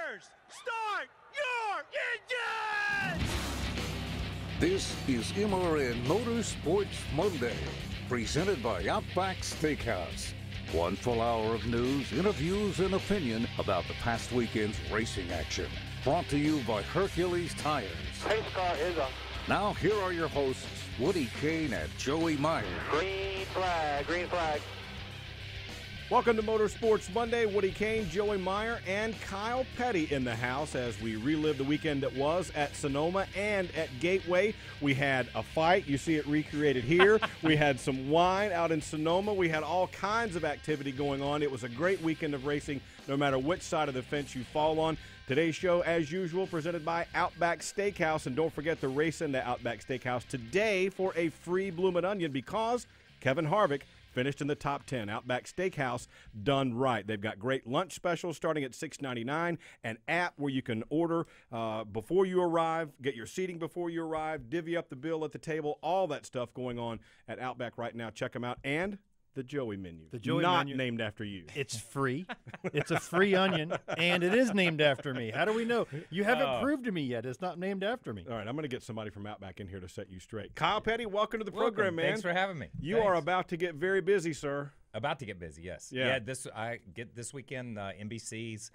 Drivers, start your engines! This is MRN Motorsports Monday, presented by Outback Steakhouse. One full hour of news, interviews, and opinion about the past weekend's racing action. Brought to you by Hercules Tires. Pace car is up. Now, here are your hosts, Woody Kane and Joey Meier. Green flag, green flag. Welcome to Motorsports Monday. Woody Kane, Joey Meier, and Kyle Petty in the house as we relive the weekend that was at Sonoma and at Gateway. We had a fight. You see it recreated here. We had some wine out in Sonoma. We had all kinds of activity going on. It was a great weekend of racing, no matter which side of the fence you fall on. Today's show, as usual, presented by Outback Steakhouse. And don't forget to race into Outback Steakhouse today for a free Bloomin' Onion because Kevin Harvick finished in the top 10. Outback Steakhouse done right. They've got great lunch specials starting at $6.99, an app where you can order before you arrive, get your seating before you arrive, divvy up the bill at the table, all that stuff going on at Outback right now. Check them out. And the Joey menu. The Joey Not menu. named after you. It's free. It's a free onion, and it is named after me. How do we know? You haven't proved to me yet. It's not named after me. All right, I'm going to get somebody from Outback in here to set you straight. Kyle Petty, welcome to the program, man. Thanks for having me. You are about to get very busy, sir. About to get busy, yes. Yeah. I get this weekend, NBC's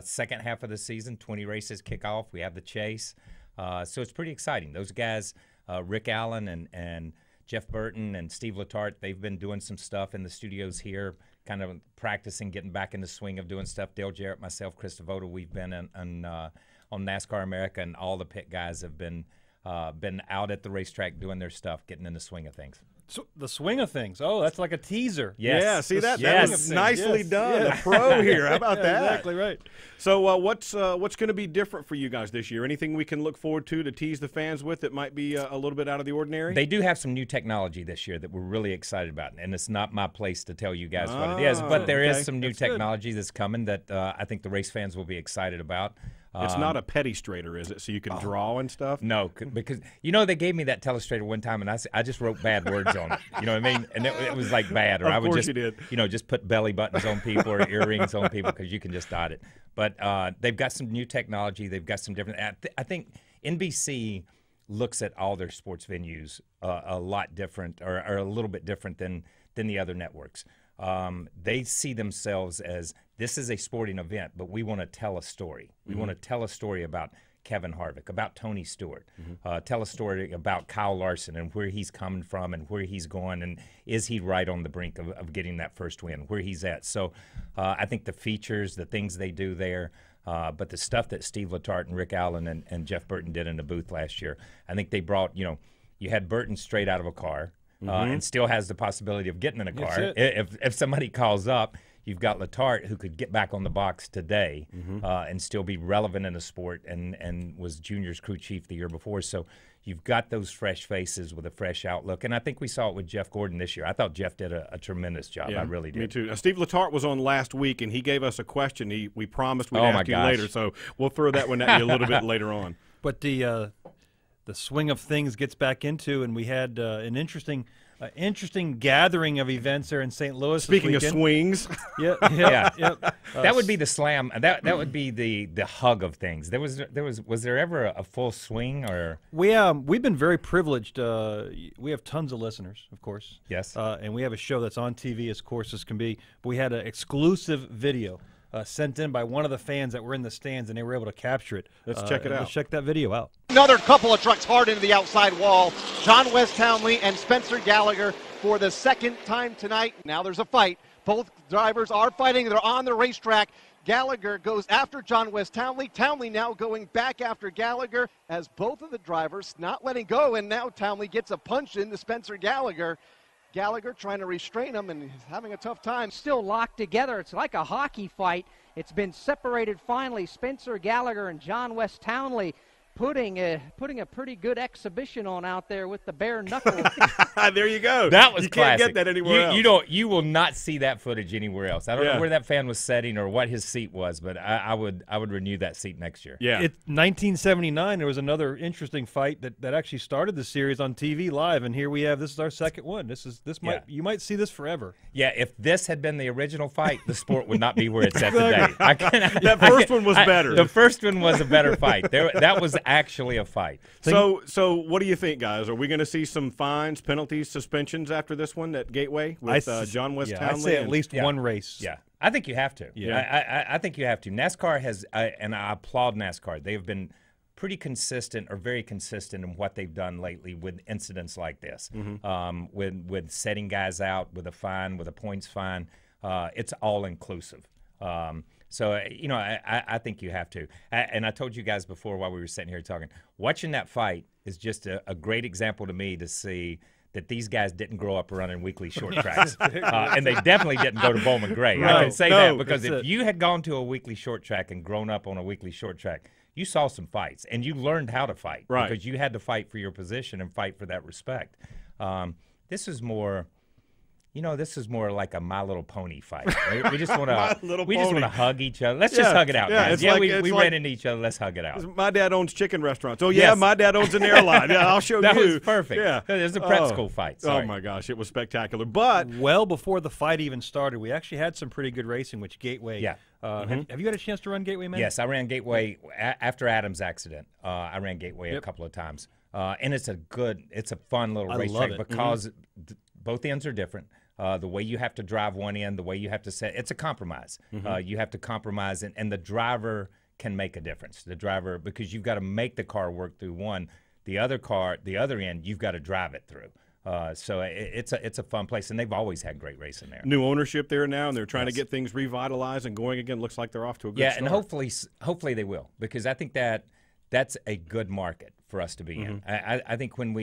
second half of the season, 20 races kick off. We have the chase. So it's pretty exciting. Those guys, Rick Allen and Jeff Burton and Steve Letarte, they've been doing some stuff in the studios here, kind of practicing, getting back in the swing of doing stuff. Dale Jarrett, myself, Chris Devoto, we've been on NASCAR America, and all the pit guys have been out at the racetrack doing their stuff, getting in the swing of things. So, the swing of things. Oh, that's like a teaser. Yes. Yeah, see that? Yes. That was nicely Yes. done. Yeah. A pro here. How about that? Exactly right. So what's going to be different for you guys this year? Anything we can look forward to tease the fans with that might be a little bit out of the ordinary? They do have some new technology this year that we're really excited about, and it's not my place to tell you guys what it is, but there is some new technology that's coming that I think the race fans will be excited about. It's not a petty straighter, is it? So you can draw and stuff? No, because, they gave me that telestrator one time, and I just wrote bad words on it. You know what I mean? And it was like bad. Or Of I would course just, you did. Just put belly buttons on people or earrings on people because you can just dot it. But they've got some new technology. They've got some different I think NBC looks at all their sports venues a lot different or a little bit different than the other networks. They see themselves as this is a sporting event, but we want to tell a story. We want to tell a story about Kevin Harvick, about Tony Stewart, tell a story about Kyle Larson and where he's coming from and where he's going, and is he right on the brink of getting that first win, where he's at. So I think the features, the things they do there, but the stuff that Steve Letarte and Rick Allen and Jeff Burton did in the booth last year, I think they brought, you had Burton straight out of a car. And still has the possibility of getting in a car. If somebody calls up, you've got Letarte who could get back on the box today and still be relevant in the sport and was Junior's crew chief the year before. So you've got those fresh faces with a fresh outlook. And I think we saw it with Jeff Gordon this year. I thought Jeff did a tremendous job. Yeah, I really did. Me too. Steve Letarte was on last week, and he gave us a question. We promised we'd ask you later, so we'll throw that one at you a little bit later on. But the swing of things gets back into, and we had an interesting gathering of events there in St. Louis. Speaking of swings, Yeah. That would be the slam. That would be the hug of things. Was there ever a full swing or? We've been very privileged. We have tons of listeners, of course. Yes. And we have a show that's on TV as course as can be. But we had an exclusive video sent in by one of the fans that were in the stands, and they were able to capture it. Let's check it out. Let's check that video out. Another couple of trucks hard into the outside wall. John West Townley and Spencer Gallagher for the second time tonight. Now there's a fight. Both drivers are fighting. They're on the racetrack. Gallagher goes after John West Townley. Townley now going back after Gallagher as both of the drivers not letting go, and now Townley gets a punch into Spencer Gallagher. Gallagher trying to restrain him and he's having a tough time. Still locked together. It's like a hockey fight. It's been separated finally. Spencer Gallagher and John West Townley putting a pretty good exhibition on out there with the bare knuckles. There you go. That was you classic. Can't get that anywhere else. You will not see that footage anywhere else. I don't know where that fan was sitting or what his seat was, but I would renew that seat next year. Yeah. 1979, there was another interesting fight that actually started the series on TV live, and here we have, this is our second one. You might see this forever. Yeah, if this had been the original fight, the sport would not be where it's at today. That first one was better. The first one was a better fight. That was actually a fight. So what do you think, guys? Are we going to see some fines, penalties, suspensions after this one at Gateway with John West Townley? I'd say at least one race. Yeah, I think you have to. Yeah. I think you have to. NASCAR has, and I applaud NASCAR. They have been pretty consistent or very consistent in what they've done lately with incidents like this, with setting guys out with a fine, with a points fine. It's all inclusive. So, I think you have to. And I told you guys before while we were sitting here talking, watching that fight is just a great example to me to see that these guys didn't grow up running weekly short tracks. And they definitely didn't go to Bowman Gray. I can say that because if you had gone to a weekly short track and grown up on a weekly short track, you saw some fights and you learned how to fight because you had to fight for your position and fight for that respect. This is more... this is more like a My Little Pony fight. We just want to hug each other. Let's just hug it out, guys. Yeah, we ran into each other. Let's hug it out. My dad owns chicken restaurants. Oh, yeah, my dad owns an airline. Yeah, I'll show you. That was perfect. Yeah. There's a prep school fight. Sorry. Oh, my gosh, it was spectacular. But well before the fight even started, we actually had some pretty good racing, which Gateway. Yeah. Have you had a chance to run Gateway, man? Yes, I ran Gateway after Adam's accident. I ran Gateway a couple of times. And it's a fun little racetrack because both ends are different. The way you have to drive one end, the way you have to set, it's a compromise. You have to compromise, and the driver can make a difference. The driver, because you've got to make the car work through one. The other end, you've got to drive it through. So it's a fun place, and they've always had great racing there. New ownership there now, and they're trying to get things revitalized and going again. Looks like they're off to a good start. Yeah, and hopefully they will, because I think that's a good market for us to be in. I think when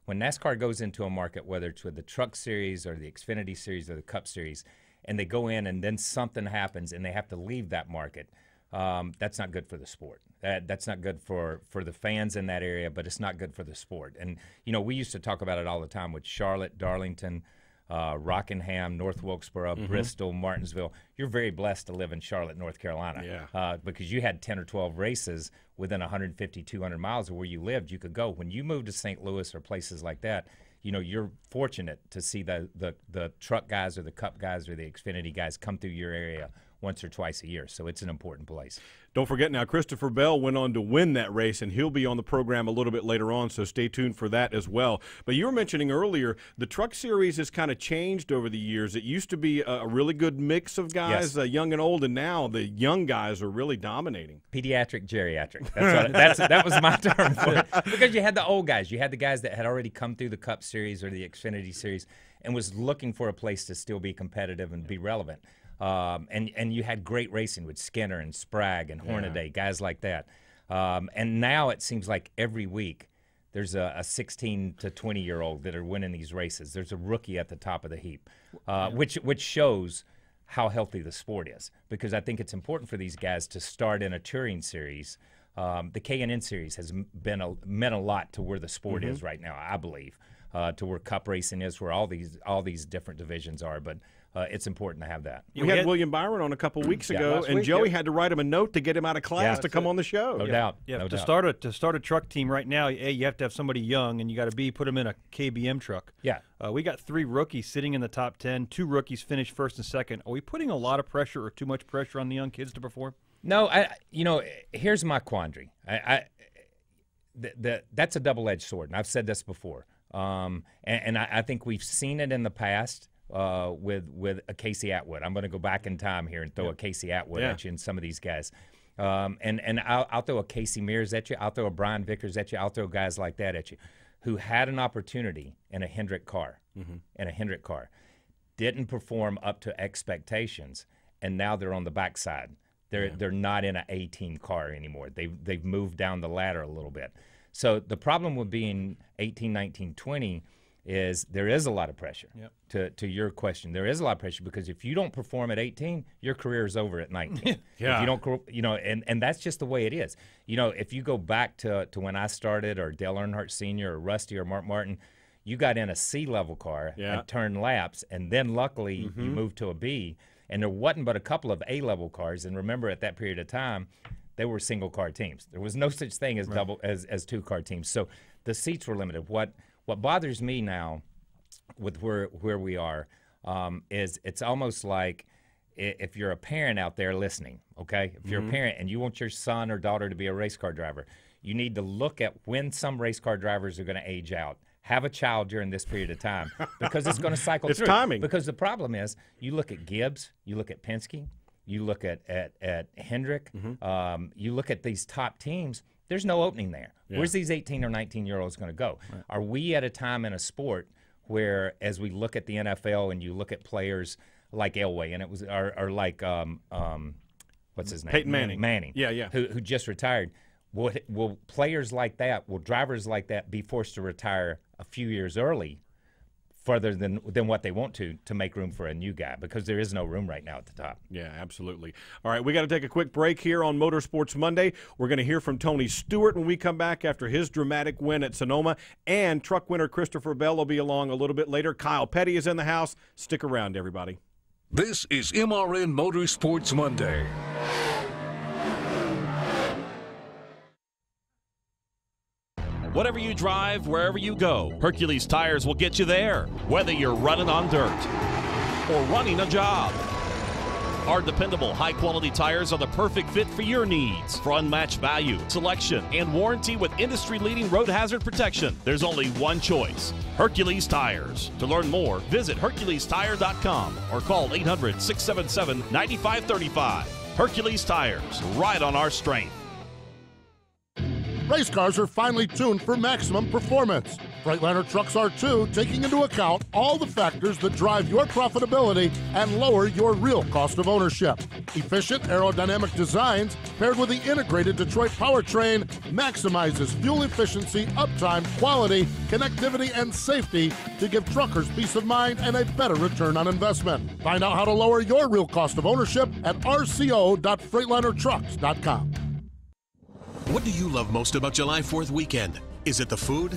NASCAR goes into a market, whether it's with the Truck Series or the Xfinity Series or the Cup Series, and they go in and then something happens and they have to leave that market, that's not good for the sport. That's not good for the fans in that area, but it's not good for the sport. And, we used to talk about it all the time with Charlotte, Darlington, Rockingham, North Wilkesboro, Bristol, Martinsville. You're very blessed to live in Charlotte, North Carolina, because you had 10 or 12 races within 150, 200 miles of where you lived. You could go. When you move to St. Louis or places like that, you're fortunate to see the truck guys or the Cup guys or the Xfinity guys come through your area once or twice a year. So it's an important place. Don't forget now, Christopher Bell went on to win that race, and he'll be on the program a little bit later on, so stay tuned for that as well. But you were mentioning earlier, the Truck Series has kind of changed over the years. It used to be a really good mix of guys, young and old, and now the young guys are really dominating. Pediatric, geriatric. That was my term for it. Because you had the old guys. You had the guys that had already come through the Cup Series or the Xfinity Series and was looking for a place to still be competitive and be relevant. And you had great racing with Skinner and Sprague and Hornaday, guys like that. And now it seems like every week there's a 16 to 20-year-old that are winning these races. There's a rookie at the top of the heap, which shows how healthy the sport is. Because I think it's important for these guys to start in a touring series. The K&N series has meant a lot to where the sport is right now, I believe, to where Cup racing is, where all these different divisions are. But it's important to have that. We had William Byron on a couple weeks ago, and Joey had to write him a note to get him out of class to come on the show. No doubt. Yeah, no to doubt. start a truck team right now, you have to have somebody young, and you got to put them in a KBM truck. Yeah. We got 3 rookies sitting in the top 10. 2 rookies finished first and second. Are we putting a lot of pressure or too much pressure on the young kids to perform? No, here's my quandary. That's a double-edged sword, and I've said this before. And I think we've seen it in the past. With a Casey Atwood. I'm going to go back in time here and throw a Casey Atwood at you and some of these guys. And I'll throw a Casey Mears at you. I'll throw a Brian Vickers at you. I'll throw guys like that at you who had an opportunity in a Hendrick car, didn't perform up to expectations, and now they're on the backside. They're not in an A-team car anymore. They've moved down the ladder a little bit. So the problem with being 18, 19, 20 is there is a lot of pressure. To your question, there is a lot of pressure because if you don't perform at 18, your career is over at 19. If you don't, and that's just the way it is. If you go back to when I started, or Dale Earnhardt Sr. or Rusty or Mark Martin, you got in a C-level car and turned laps, and then luckily you moved to a B, and there wasn't but a couple of A-level cars. And remember, at that period of time, they were single-car teams. There was no such thing as as two-car teams. So the seats were limited. What bothers me now with where we are is it's almost like if you're a parent out there listening, okay? If you're a parent and you want your son or daughter to be a race car driver, you need to look at when some race car drivers are going to age out. Have a child during this period of time because it's going to cycle through. It's timing. Because the problem is you look at Gibbs, you look at Penske, you look at Hendrick, you look at these top teams, there's no opening there. Where's these 18 or 19-year-olds going to go? Right. Are we at a time in a sport where, as we look at the NFL and you look at players like Elway, and it was, or like what's his name? Peyton Manning. Who just retired. Will players like that, will drivers like that be forced to retire a few years early, further than what they want to make room for a new guy, because there is no room right now at the top. Yeah, absolutely. All right, we got to take a quick break here on Motorsports Monday. We're going to hear from Tony Stewart when we come back after his dramatic win at Sonoma, and truck winner Christopher Bell will be along a little bit later. Kyle Petty is in the house. Stick around, everybody. This is MRN Motorsports Monday. Whatever you drive, wherever you go, Hercules Tires will get you there, whether you're running on dirt or running a job. Our dependable, high-quality tires are the perfect fit for your needs. For unmatched value, selection, and warranty with industry-leading road hazard protection, there's only one choice: Hercules Tires. To learn more, visit HerculesTire.com or call 800-677-9535. Hercules Tires, ride on our strength. Race cars are finally tuned for maximum performance. Freightliner trucks are too, taking into account all the factors that drive your profitability and lower your real cost of ownership. Efficient aerodynamic designs paired with the integrated Detroit powertrain maximizes fuel efficiency, uptime, quality, connectivity, and safety to give truckers peace of mind and a better return on investment. Find out how to lower your real cost of ownership at rco.freightlinertrucks.com. What do you love most about July 4th weekend? Is it the food,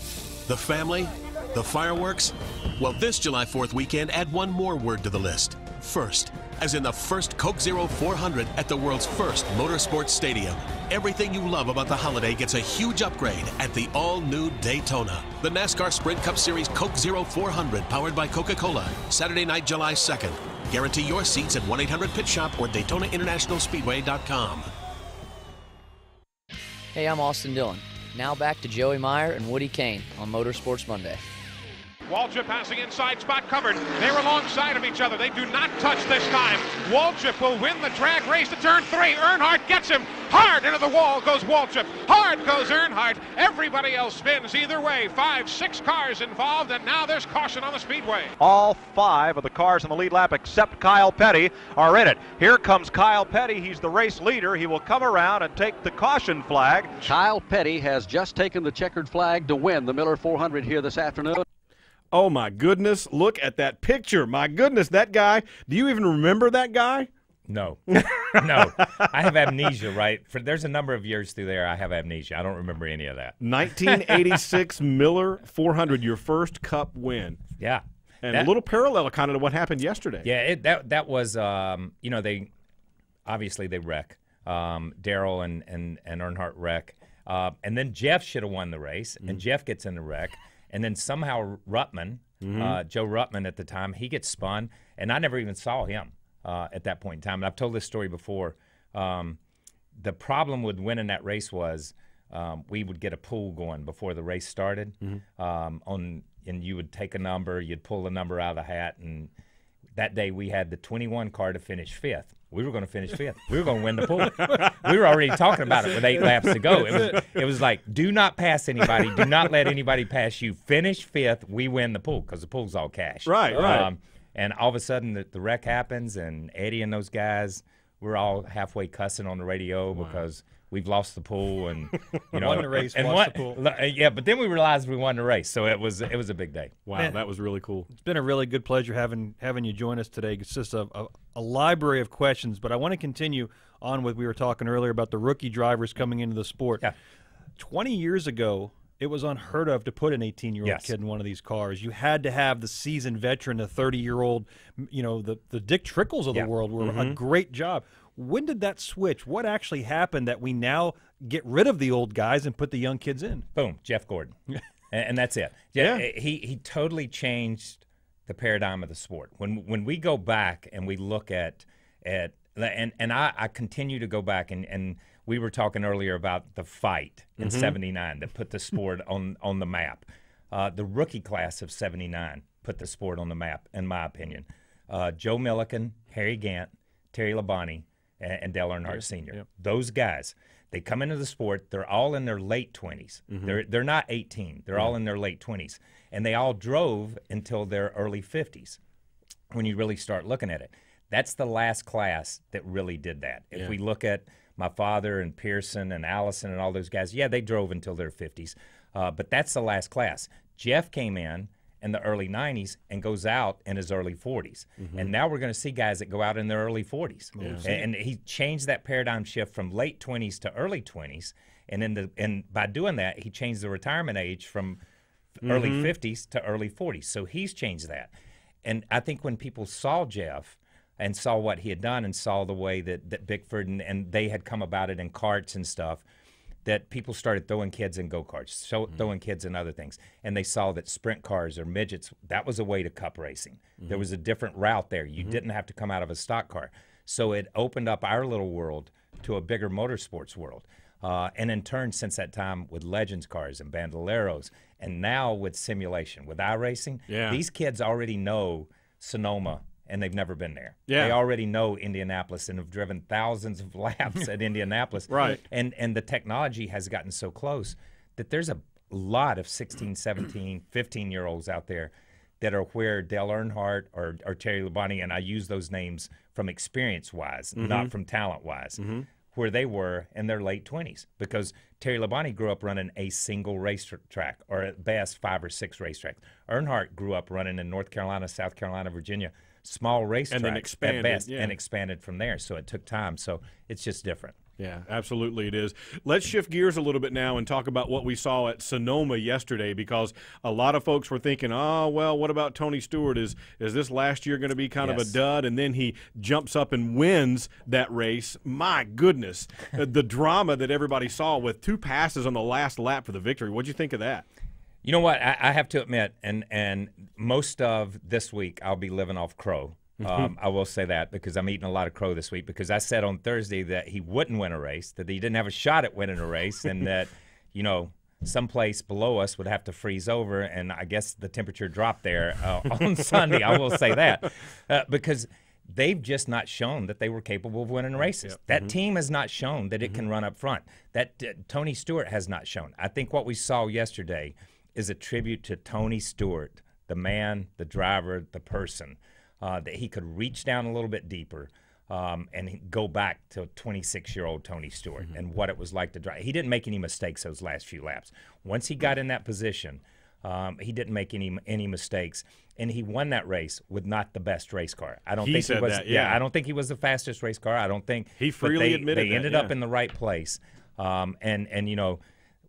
the family, the fireworks? Well, this July 4th weekend, add one more word to the list: first, as in the first Coke Zero 400 at the world's first Motorsports Stadium. Everything you love about the holiday gets a huge upgrade at the all-new Daytona. The NASCAR Sprint Cup Series Coke Zero 400, powered by Coca-Cola, Saturday night, July 2nd. Guarantee your seats at 1-800-PIT-SHOP or DaytonaInternationalSpeedway.com. Hey, I'm Austin Dillon. Now back to Joey Meier and Woody Kane on Motorsports Monday. Waltrip passing inside, spot covered. They're alongside of each other. They do not touch this time. Waltrip will win the drag race to turn 3. Earnhardt gets him. Hard into the wall goes Waltrip. Hard goes Earnhardt. Everybody else spins either way. 5-6 cars involved, and now there's caution on the speedway. All 5 of the cars in the lead lap except Kyle Petty are in it. Here comes Kyle Petty. He's the race leader. He will come around and take the caution flag. Kyle Petty has just taken the checkered flag to win the Miller 400 here this afternoon. Oh, my goodness. Look at that picture. My goodness, that guy. Do you even remember that guy? No. No. I have amnesia, right? There's a number of years through there I have amnesia. I don't remember any of that. 1986 Miller 400, your first Cup win. Yeah. And a little parallel kind of to what happened yesterday. Yeah, that was, they obviously they wreck. Darrell and Earnhardt wreck. And then Jeff should have won the race, and Jeff gets in the wreck. And then somehow Ruttman, Joe Ruttman at the time, he gets spun, and I never even saw him at that point in time. And I've told this story before. The problem with winning that race was we would get a pool going before the race started, and you would take a number, you'd pull the number out of the hat, and that day we had the 21 car to finish 5th. We were going to finish 5th. We were going to win the pool. We were already talking about it with 8 laps to go. It was like, do not pass anybody. Do not let anybody pass you. Finish 5th. We win the pool because the pool's all cash. Right. And all of a sudden the wreck happens, and Eddie and those guys, we're all halfway cussing on the radio because we've lost the pool and won the race, and lost the pool. Yeah, but then we realized we won the race, so it was a big day. Wow, Man, that was really cool. It's been a really good pleasure having you join us today. It's just a library of questions, but I want to continue on with we were talking earlier about the rookie drivers coming into the sport. Yeah. 20 years ago, it was unheard of to put an 18-year-old Yes. kid in one of these cars. You had to have the seasoned veteran, the 30-year-old, the Dick Trickles of the world were a great job. When did that switch? What actually happened that we now get rid of the old guys and put the young kids in? Boom, Jeff Gordon. and that's it. Yeah. He totally changed the paradigm of the sport. When we go back and we look at I continue to go back and we were talking earlier about the fight in '79 that put the sport on the map. The rookie class of '79 put the sport on the map, in my opinion. Joe Milliken, Harry Gant, Terry Labonte, and Dale Earnhardt Sr. Yep. Those guys, they come into the sport. They're all in their late 20s. They're not 18. They're all in their late 20s, and they all drove until their early 50s. When you really start looking at it, that's the last class that really did that. If we look at my father and Pearson and Allison and all those guys, yeah, they drove until their 50s, but that's the last class. Jeff came in the early 90s and goes out in his early 40s. And now we're going to see guys that go out in their early 40s. And he changed that paradigm shift from late 20s to early 20s. And by doing that, he changed the retirement age from early 50s to early 40s. So he's changed that. And I think when people saw Jeff and saw what he had done and saw the way that Bickford and they had come about it in karts and stuff, that people started throwing kids in go-karts, throwing kids in other things. And they saw that sprint cars or midgets, that was a way to cup racing. There was a different route there. You didn't have to come out of a stock car. So it opened up our little world to a bigger motorsports world. And in turn, since that time, with Legends cars and Bandoleros, and now with simulation, with iRacing, these kids already know Sonoma, and they've never been there. They already know Indianapolis and have driven thousands of laps at Indianapolis. Right. And the technology has gotten so close that there's a lot of 16, 17, 15-year-olds out there that are where Dale Earnhardt or Terry Labonte, and I use those names from experience-wise, not from talent-wise, where they were in their late 20s. Because Terry Labonte grew up running a single racetrack, or at best 5 or 6 racetracks. Earnhardt grew up running in North Carolina, South Carolina, Virginia, small racetracks and then expanded, at best, and expanded from there. So it took time. So it's just different. Yeah, absolutely it is. Let's shift gears a little bit now and talk about what we saw at Sonoma yesterday, because a lot of folks were thinking, oh, well, what about Tony Stewart? Is this last year going to be kind of a dud? And then he jumps up and wins that race. My goodness, the drama that everybody saw with 2 passes on the last lap for the victory. What'd you think of that? You know what? I have to admit, and most of this week I'll be living off crow. I will say that, because I'm eating a lot of crow this week, because I said on Thursday that he wouldn't win a race, that he didn't have a shot at winning a race, and that, someplace below us would have to freeze over, and I guess the temperature dropped there on Sunday. I will say that, because they've just not shown that they were capable of winning races. That team has not shown that it can run up front. That Tony Stewart has not shown. I think what we saw yesterday is a tribute to Tony Stewart, the man, the driver, the person, that he could reach down a little bit deeper and go back to 26-year-old Tony Stewart and what it was like to drive. He didn't make any mistakes those last few laps. Once he got in that position, he didn't make any mistakes, and he won that race with not the best race car. I don't think he was. I don't think he was the fastest race car. I don't think he freely admitted they ended up in the right place. And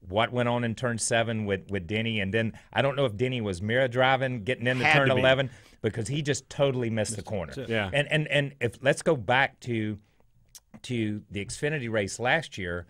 what went on in turn 7 with Denny, and then I don't know if Denny was mirror driving getting into turn 11, because he just totally missed the corner. And if let's go back to the Xfinity race last year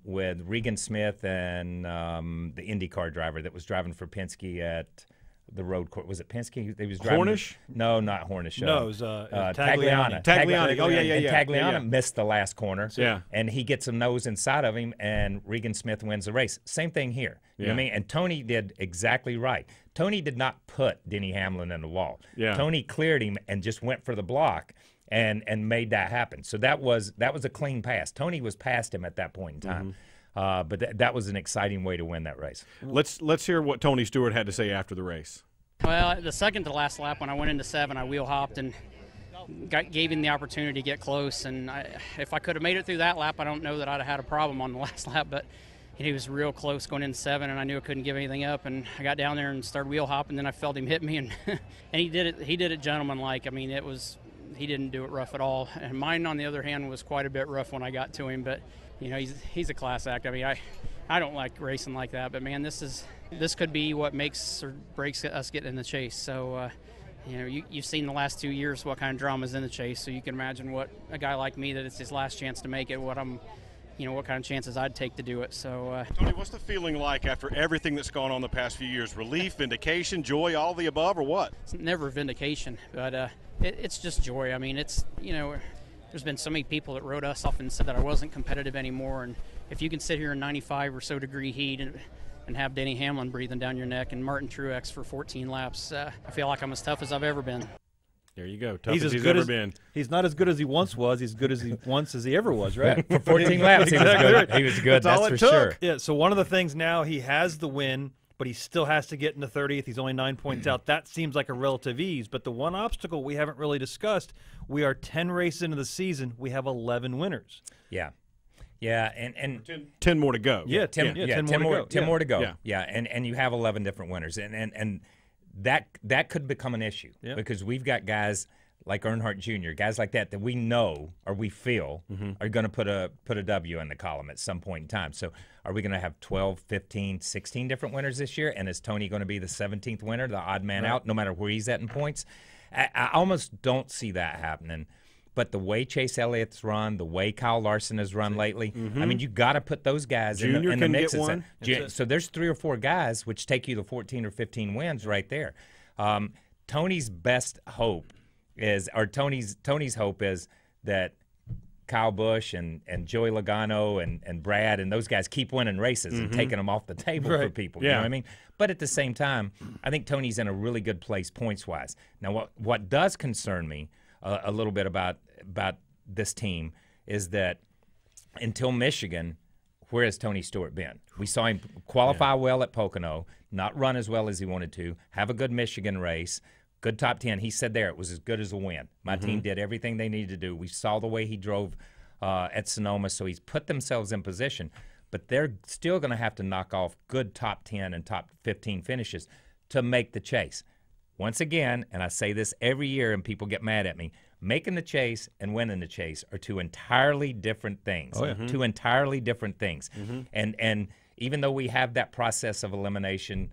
with Regan Smith and the IndyCar driver that was driving for Penske at the road course. Was it Penske? He was driving. Hornish? No, not Hornish. No, it was Tagliani. Tagliani. Oh, yeah. And Tagliani missed the last corner. Yeah. And he gets a nose inside of him, and Regan Smith wins the race. Same thing here. You know what I mean? And Tony did exactly right. Tony did not put Denny Hamlin in the wall. Tony cleared him and just went for the block and made that happen. So that was a clean pass. Tony was past him at that point in time. But that was an exciting way to win that race. Let's hear what Tony Stewart had to say after the race. Well, the second to last lap when I went into 7, I wheel hopped and gave him the opportunity to get close. And if I could have made it through that lap, I don't know that I'd have had a problem on the last lap. But he was real close going into 7, and I knew I couldn't give anything up. And I got down there and started wheel hopping, and then I felt him hit me, and and he did it gentlemanlike. I mean, he didn't do it rough at all. And mine, on the other hand, was quite a bit rough when I got to him. But he's a class act. I mean, I don't like racing like that, but man, this could be what makes or breaks us getting in the chase. So you've seen the last 2 years what kind of drama is in the chase, so you can imagine what a guy like me that it's his last chance to make it, what kind of chances I'd take to do it. So Tony, what's the feeling like after everything that's gone on the past few years? Relief, vindication, joy, all the above, or what? It's never vindication, but it's just joy. I mean, there's been so many people that wrote us off and said that I wasn't competitive anymore, and if you can sit here in 95 or so degree heat and have Denny Hamlin breathing down your neck and Martin Truex for 14 laps, I feel like I'm as tough as I've ever been. There you go. Tough He's as as he's good ever as been. He's not as good as he once was. He's good as he once as he ever was, right? For 14 laps, he was good. He was good. That's for sure. Yeah. So one of the things now, he has the win, but he still has to get into 30th. He's only 9 points out. That seems like a relative ease. But the one obstacle we haven't really discussed: we are 10 races into the season. We have 11 winners. Yeah. Yeah, and 10 more to go. Yeah, 10 more to go. Yeah. Yeah, and you have 11 different winners, and that could become an issue because we've got guys like Earnhardt Jr., guys like that we know or we feel are going to put a W in the column at some point in time. So are we going to have 12, 15, 16 different winners this year? And is Tony going to be the 17th winner, the odd man out, no matter where he's at in points? I almost don't see that happening. But the way Chase Elliott's run, the way Kyle Larson has run lately, I mean, you got to put those guys in the mix. Get one. So there's 3 or 4 guys which take you to 14 or 15 wins right there. Tony's best hope is, or Tony's hope is that Kyle Busch and Joey Logano and Brad and those guys keep winning races and taking them off the table for people. You know what I mean? But at the same time, I think Tony's in a really good place points-wise. Now, what does concern me a little bit about this team is that until Michigan, where has Tony Stewart been? We saw him qualify well at Pocono, not run as well as he wanted to, have a good Michigan race, good top 10. He said there it was as good as a win. My team did everything they needed to do. We saw the way he drove at Sonoma, so he's put themselves in position. But they're still going to have to knock off good top 10 and top 15 finishes to make the chase. Once again, and I say this every year and people get mad at me, making the chase and winning the chase are two entirely different things. Two entirely different things. And even though we have that process of elimination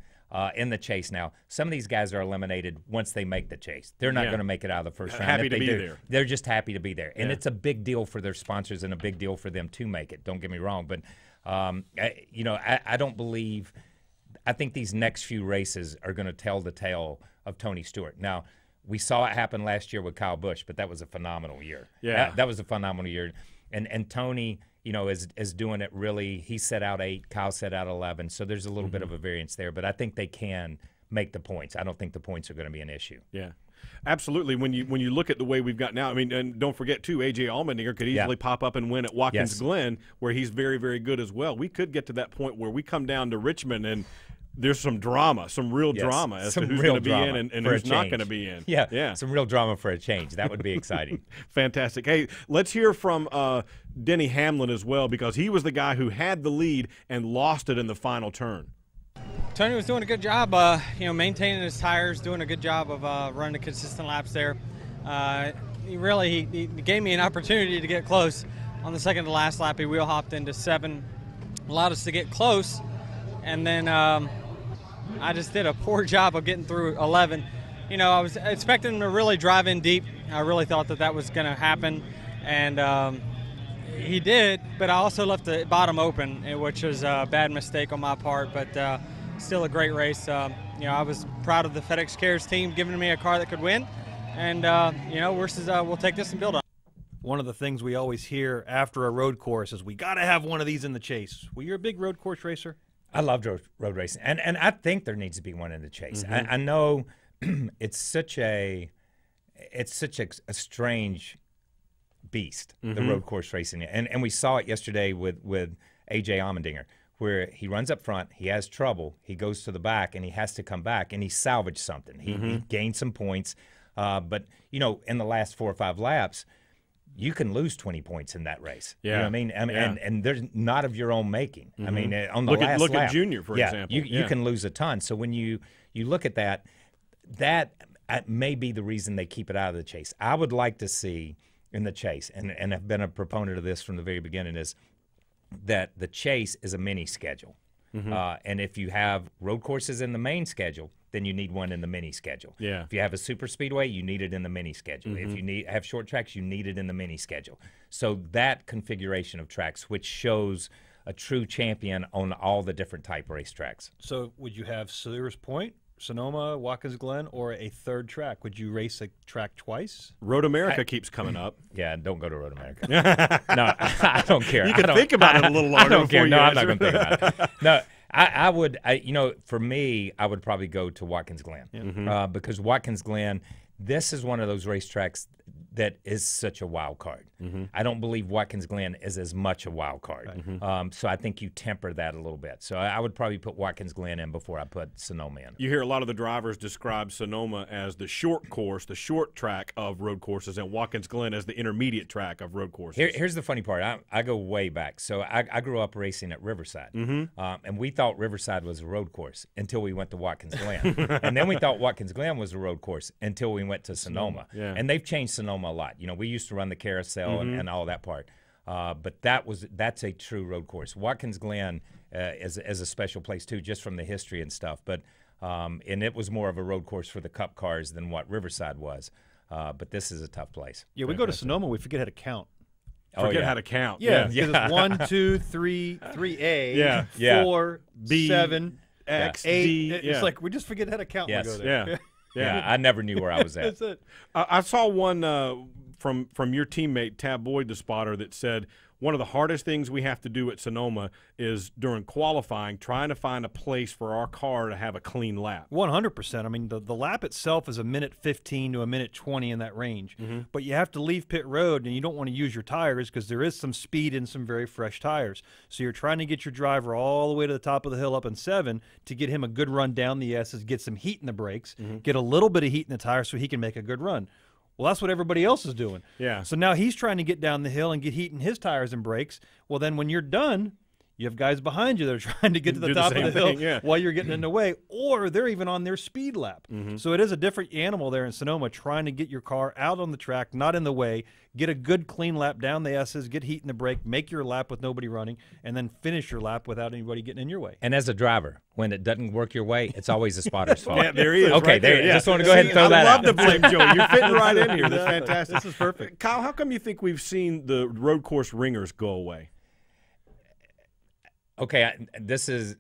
in the chase now, some of these guys are eliminated once they make the chase. They're not going to make it out of the first round. Happy to be there. They're just happy to be there. And it's a big deal for their sponsors and a big deal for them to make it. Don't get me wrong. But, I don't believe – I think these next few races are going to tell the tale of Tony Stewart. Now, we saw it happen last year with Kyle Busch, but that was a phenomenal year. Yeah. That was a phenomenal year. And Tony, is doing it really. He set out 8, Kyle set out 11. So there's a little bit of a variance there. But I think they can make the points. I don't think the points are going to be an issue. Yeah. Absolutely. When you look at the way we've got now, I mean, and don't forget, too, A.J. Allmendinger could easily pop up and win at Watkins Glen, where he's very, very good as well. We could get to that point where we come down to Richmond and there's some drama, some real drama as to who's going to be in and who's not going to be in. Yeah, some real drama for a change. That would be exciting. Fantastic. Hey, let's hear from Denny Hamlin as well, because he was the guy who had the lead and lost it in the final turn. Tony was doing a good job, maintaining his tires, doing a good job of running the consistent laps there. He gave me an opportunity to get close. On the second to last lap, he wheel hopped into 7, allowed us to get close, and then I just did a poor job of getting through 11. I was expecting him to really drive in deep. I really thought that was going to happen, and he did, but I also left the bottom open, which was a bad mistake on my part, but still a great race. I was proud of the FedEx Cares team giving me a car that could win, and we'll take this and build on it. One of the things we always hear after a road course is we got to have one of these in the chase. Well, you're a big road course racer. I love road racing, and I think there needs to be one in the chase. I know it's such a strange beast, the road course racing, and we saw it yesterday with A.J. Allmendinger, where he runs up front, he has trouble, he goes to the back, and he has to come back, and he salvaged something. He gained some points. But, you know, in the last 4 or 5 laps, you can lose 20 points in that race. Yeah. You know what I mean? And there's not of your own making. I mean, on the look last look lap. at Junior, for example. You can lose a ton. So when you look at that may be the reason they keep it out of the chase. I would like to see in the chase, and I've been a proponent of this from the very beginning, is that the chase is a mini schedule. And if you have road courses in the main schedule, then you need one in the mini schedule. Yeah. If you have a super speedway, you need it in the mini schedule. If you have short tracks, you need it in the mini schedule. So that configuration of tracks, which shows a true champion on all the different type racetracks. So would you have Sears Point, Sonoma, Watkins Glen, or a third track? Would you race a track twice? Road America keeps coming up. Yeah, don't go to Road America. No, I don't care. You can think about it a little longer. I don't care. before No, you I'm not answer. going to think about it. No, I would. You know, for me, I would probably go to Watkins Glen because Watkins Glen, this is one of those racetracks that is such a wild card. I don't believe Watkins Glen is as much a wild card. So I think you temper that a little bit. So I would probably put Watkins Glen in before I put Sonoma in. You hear a lot of the drivers describe Sonoma as the short course, the short track of road courses, and Watkins Glen as the intermediate track of road courses. Here's the funny part. I go way back. So I grew up racing at Riverside. And we thought Riverside was a road course until we went to Watkins Glen. And then we thought Watkins Glen was a road course until we went to Sonoma. Yeah. And they've changed Sonoma a lot. You know, we used to run the carousel and all that part. But that's a true road course. Watkins Glen is a special place, too, just from the history and stuff. But and it was more of a road course for the Cup cars than what Riverside was. But this is a tough place. Yeah, we go to Sonoma, we forget how to count. Forget how to count. Yeah, because it's 1, 2, 3, 3A, Yeah. 4, B, 7, X, 8. D. It's like we just forget how to count when we go there. Yeah, I never knew where I was at. That's it. I saw one from your teammate, Tab Boyd, the spotter, that said one of the hardest things we have to do at Sonoma is during qualifying trying to find a place for our car to have a clean lap. 100%. I mean, the lap itself is a minute 15 to a minute 20 in that range. But you have to leave pit road, and you don't want to use your tires because there is some speed in some very fresh tires. So you're trying to get your driver all the way to the top of the hill up in 7 to get him a good run down the S's, get some heat in the brakes, get a little bit of heat in the tires so he can make a good run. Well, that's what everybody else is doing. Yeah. So now he's trying to get down the hill and get heat in his tires and brakes. Well, then when you're done, you have guys behind you that are trying to get to the top of the hill while you're getting in the way, or they're even on their speed lap. So it is a different animal there in Sonoma, trying to get your car out on the track, not in the way, get a good clean lap down the S's, get heat in the brake, make your lap with nobody running, and then finish your lap without anybody getting in your way. And as a driver, when it doesn't work your way, it's always the spotter's fault. Yeah, there he is. Okay, right there. Just want to go ahead and throw that out. I love to blame Joe. You're fitting right in here. That's fantastic. This is perfect. Kyle, how come you think we've seen the road course ringers go away? Okay, this is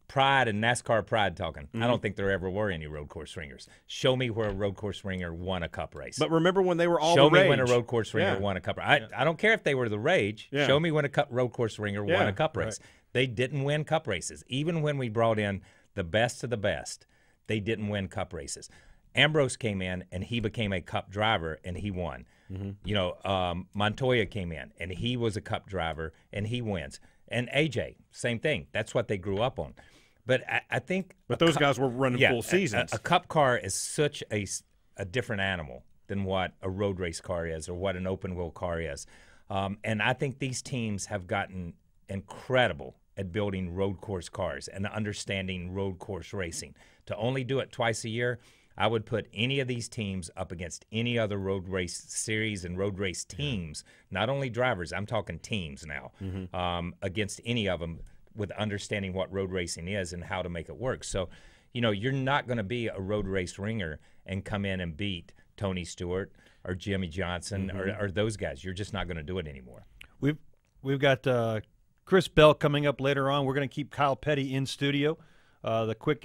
pride and NASCAR pride talking. I don't think there ever were any road course ringers. Show me where a road course ringer won a Cup race. But remember when they were all Show the me rage. when a road course ringer won a Cup race. I don't care if they were the rage. Yeah. Show me when a road course ringer won a Cup race. They didn't win Cup races. Even when we brought in the best of the best, they didn't win Cup races. Ambrose came in, and he became a Cup driver, and he won. You know, Montoya came in, and he was a Cup driver, and he wins. And AJ, same thing. That's what they grew up on. But I think – But those guys were running full seasons. A Cup car is such a different animal than what a road race car is or what an open-wheel car is. And I think these teams have gotten incredible at building road course cars and understanding road course racing. To only do it twice a year, I would put any of these teams up against any other road race series and road race teams, not only drivers, I'm talking teams now, against any of them with understanding what road racing is and how to make it work. So, you know, you're not going to be a road race ringer and come in and beat Tony Stewart or Jimmy Johnson or those guys. You're just not going to do it anymore. We've got Chris Bell coming up later on. We're going to keep Kyle Petty in studio. The quick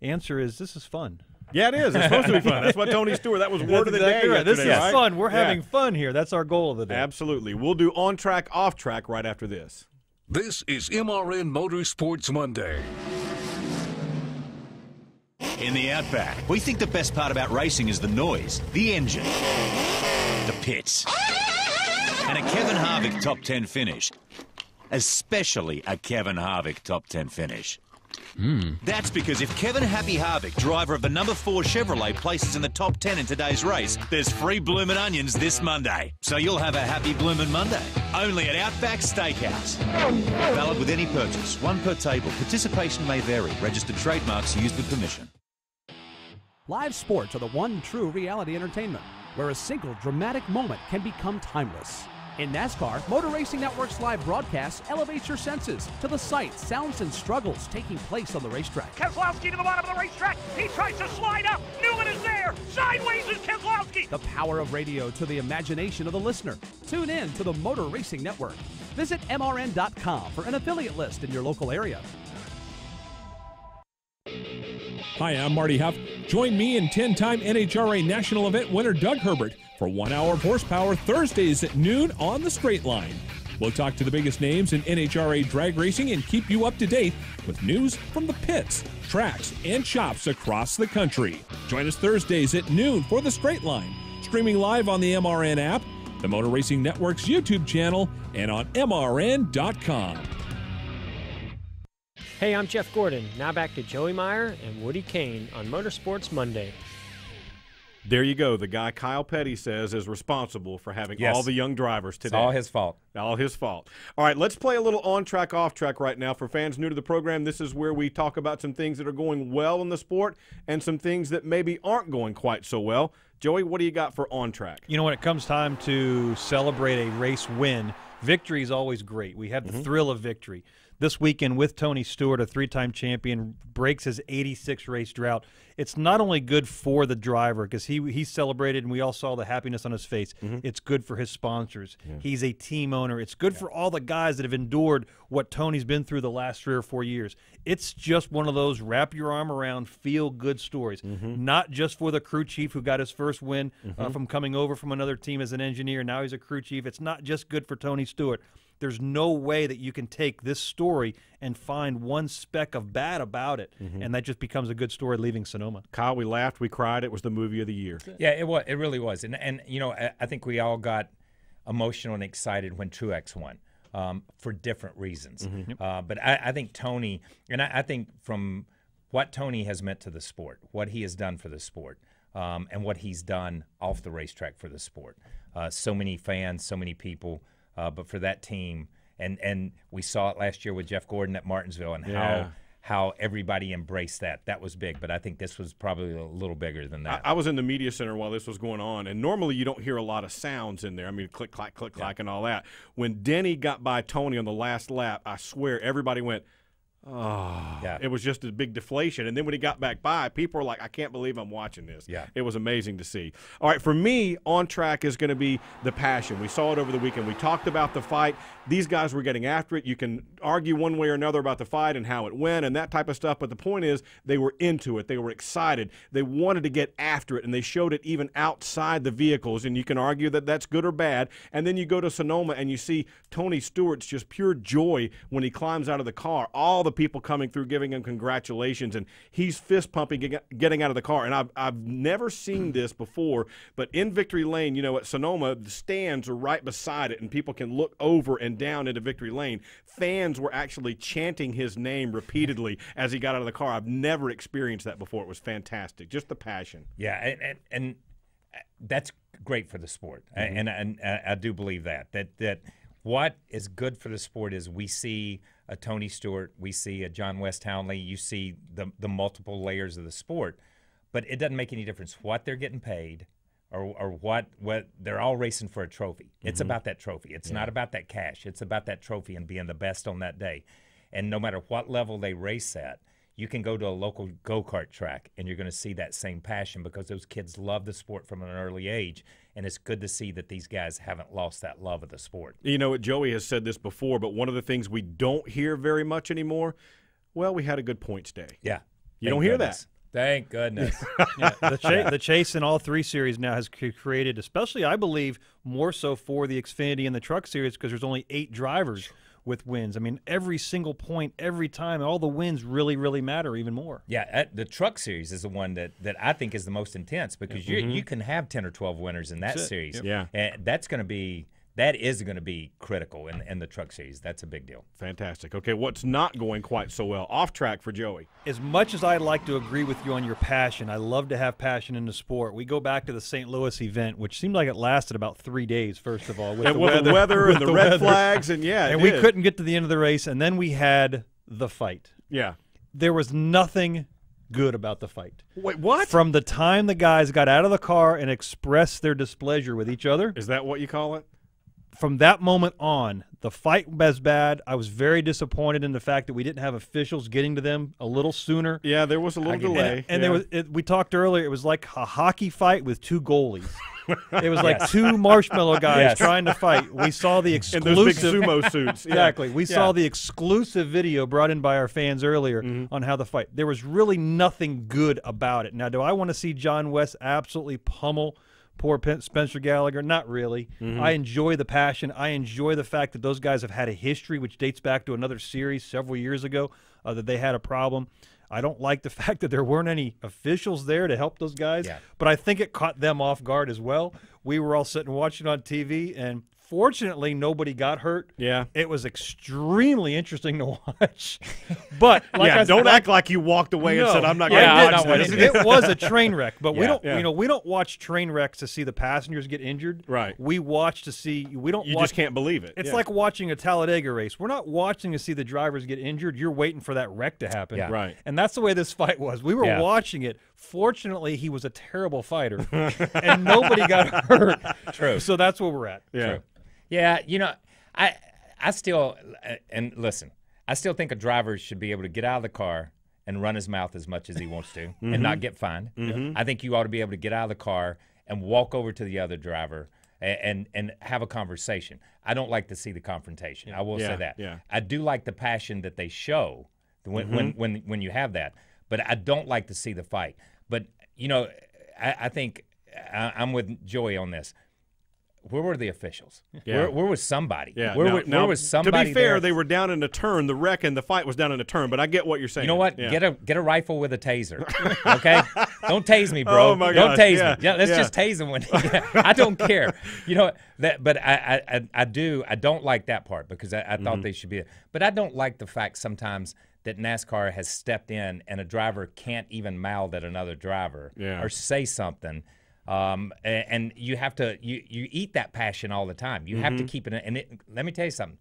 answer is this is fun. Yeah, it is. It's supposed to be fun. That's what Tony Stewart, that was word of the day yesterday, This is right? fun. We're having fun here. That's our goal of the day. Absolutely. We'll do on track, off track right after this. This is MRN Motorsports Monday. In the Outback, we think the best part about racing is the noise, the engine, the pits, and a Kevin Harvick top 10 finish. Especially a Kevin Harvick top 10 finish. That's because if Kevin Happy Harvick, driver of the number 4 Chevrolet, places in the top 10 in today's race, there's free bloomin' onions this Monday. So you'll have a happy bloomin' Monday. Only at Outback Steakhouse. Valid with any purchase. One per table. Participation may vary. Registered trademarks used with permission. Live sports are the one true reality entertainment, where a single dramatic moment can become timeless. In NASCAR, Motor Racing Network's live broadcast elevates your senses to the sights, sounds, and struggles taking place on the racetrack. Keselowski to the bottom of the racetrack. He tries to slide up. Newman is there. Sideways is Keselowski. The power of radio to the imagination of the listener. Tune in to the Motor Racing Network. Visit MRN.com for an affiliate list in your local area. Hi, I'm Marty Huff. Join me and 10-time NHRA national event winner Doug Herbert for 1 hour of horsepower Thursdays at noon on the Straight Line. We'll talk to the biggest names in NHRA drag racing and keep you up to date with news from the pits, tracks, and shops across the country. Join us Thursdays at noon for the Straight Line, streaming live on the MRN app, the Motor Racing Network's YouTube channel, and on MRN.com. Hey, I'm Jeff Gordon. Now back to Joey Meier and Woody Kane on Motorsports Monday. There you go. The guy Kyle Petty says is responsible for having all the young drivers today. It's all his fault. All his fault. All right, let's play a little on-track, off-track right now. For fans new to the program, this is where we talk about some things that are going well in the sport and some things that maybe aren't going quite so well. Joey, what do you got for on-track? You know, when it comes time to celebrate a race win, victory is always great. We have the thrill of victory. This weekend with Tony Stewart, a 3-time champion, breaks his 86-race drought. It's not only good for the driver because he celebrated and we all saw the happiness on his face. It's good for his sponsors. He's a team owner. It's good for all the guys that have endured what Tony's been through the last 3 or 4 years. It's just one of those wrap your arm around, feel-good stories. Not just for the crew chief who got his first win from coming over from another team as an engineer. Now he's a crew chief. It's not just good for Tony Stewart. There's no way that you can take this story and find one speck of bad about it, and that just becomes a good story leaving Sonoma. Kyle, we laughed, we cried. It was the movie of the year. Yeah, it was. It really was. And you know, I think we all got emotional and excited when Truex won for different reasons. But I think Tony, and I think from what Tony has meant to the sport, what he has done for the sport, and what he's done off the racetrack for the sport. So many fans, so many people. But for that team, and we saw it last year with Jeff Gordon at Martinsville and how everybody embraced that. That was big, but I think this was probably a little bigger than that. I was in the media center while this was going on, and normally you don't hear a lot of sounds in there. I mean, click, clack, and all that. When Denny got by Tony on the last lap, I swear everybody went, oh, it was just a big deflation. And then when he got back by, people were like, I can't believe I'm watching this. It was amazing to see. All right, for me, on track is going to be the passion. We saw it over the weekend. We talked about the fight. These guys were getting after it. You can argue one way or another about the fight and how it went and that type of stuff, but the point is they were into it. They were excited. They wanted to get after it, and they showed it even outside the vehicles, and you can argue that that's good or bad. And then you go to Sonoma, and you see Tony Stewart's just pure joy when he climbs out of the car. All the people coming through giving him congratulations, and he's fist pumping getting out of the car. And I've never seen this before, but in Victory Lane, you know, at Sonoma, the stands are right beside it, and people can look over and down into Victory Lane. Fans were actually chanting his name repeatedly as he got out of the car. I've never experienced that before. It was fantastic. Just the passion. Yeah, and that's great for the sport, and I do believe that what is good for the sport is we see a Tony Stewart, we see a John West Townley, you see the multiple layers of the sport, but it doesn't make any difference what they're getting paid or what they're all racing for a trophy. It's about that trophy. It's not about that cash. It's about that trophy and being the best on that day. And no matter what level they race at, you can go to a local go-kart track and you're going to see that same passion because those kids love the sport from an early age, and it's good to see that these guys haven't lost that love of the sport. You know, Joey has said this before, but one of the things we don't hear very much anymore, well, we had a good points day. Yeah. You don't hear that. Thank goodness. The chase in all 3 series now has created, especially I believe, more so for the Xfinity and the Truck Series because there's only 8 drivers with wins. I mean, every single point, every time, all the wins really, really matter even more. Yeah, the Truck Series is the one that I think is the most intense because you can have 10 or 12 winners in that series. Yeah. And that's going to be that is going to be critical in the Truck Series. That's a big deal. Fantastic. Okay, what's not going quite so well? Off track for Joey. As much as I'd like to agree with you on your passion, I love to have passion in the sport. We go back to the St. Louis event, which seemed like it lasted about 3 days, first of all. With the weather and the red flags, and we couldn't get to the end of the race, and then we had the fight. Yeah. There was nothing good about the fight. Wait, what? From the time the guys got out of the car and expressed their displeasure with each other. Is that what you call it? From that moment on, the fight was bad. I was very disappointed in the fact that we didn't have officials getting to them a little sooner. Yeah, there was a little delay. And there was, we talked earlier, it was like a hockey fight with 2 goalies. It was like 2 marshmallow guys trying to fight. We saw the exclusive. In those big sumo suits. Exactly. We saw the exclusive video brought in by our fans earlier on how the fight. There was really nothing good about it. Now, do I want to see John West absolutely pummel poor Spencer Gallagher? Not really. I enjoy the passion. I enjoy the fact that those guys have had a history which dates back to another series several years ago that they had a problem. I don't like the fact that there weren't any officials there to help those guys, but I think it caught them off guard as well. We were all sitting watching on TV, and fortunately, nobody got hurt. Yeah. It was extremely interesting to watch. But don't act like you walked away and said, "I'm not going to watch this." It was a train wreck, but we don't. You know, we don't watch train wrecks to see the passengers get injured. Right. We watch to see. We don't. You watch, just can't believe it. It's like watching a Talladega race. We're not watching to see the drivers get injured. You're waiting for that wreck to happen. Yeah. Right. And that's the way this fight was. We were watching it. Fortunately, he was a terrible fighter, and nobody got hurt. True. So that's where we're at. Yeah. True. Yeah, you know, I still and listen, I still think a driver should be able to get out of the car and run his mouth as much as he wants to and not get fined. I think you ought to be able to get out of the car and walk over to the other driver and have a conversation. I don't like to see the confrontation. I will say that. Yeah. I do like the passion that they show when you have that, but I don't like to see the fight. But you know, I think I'm with Joey on this. Where were the officials? Yeah. Where was somebody? Yeah. Where was somebody? To be fair, there? they were down in a turn. The wreck and the fight was down in a turn. But I get what you're saying. You know what? Yeah. Get a rifle with a taser. Okay, don't tase me, bro. Oh my don't gosh. tase Yeah. me. Yeah, let's just tase him when. I don't care. You know that, but I don't like that part because I thought they should be. But I don't like the fact sometimes that NASCAR has stepped in and a driver can't even mouth at another driver or say something. And you have to you eat that passion all the time. You have to keep it. And let me tell you something.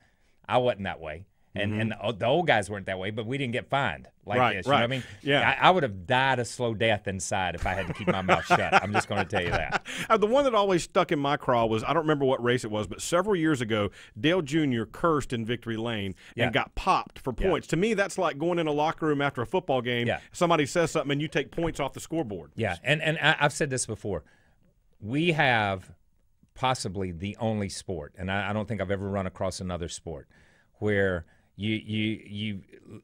I wasn't that way, and the old guys weren't that way. But we didn't get fined like this. You know what I mean? Yeah. I would have died a slow death inside if I had to keep my mouth shut. I'm just going to tell you that. The one that always stuck in my craw was, I don't remember what race it was, but several years ago, Dale Jr. cursed in Victory Lane and got popped for points. To me, that's like going in a locker room after a football game. Somebody says something and you take points off the scoreboard. Yeah, and I've said this before. We have possibly the only sport, and I don't think I've ever run across another sport where you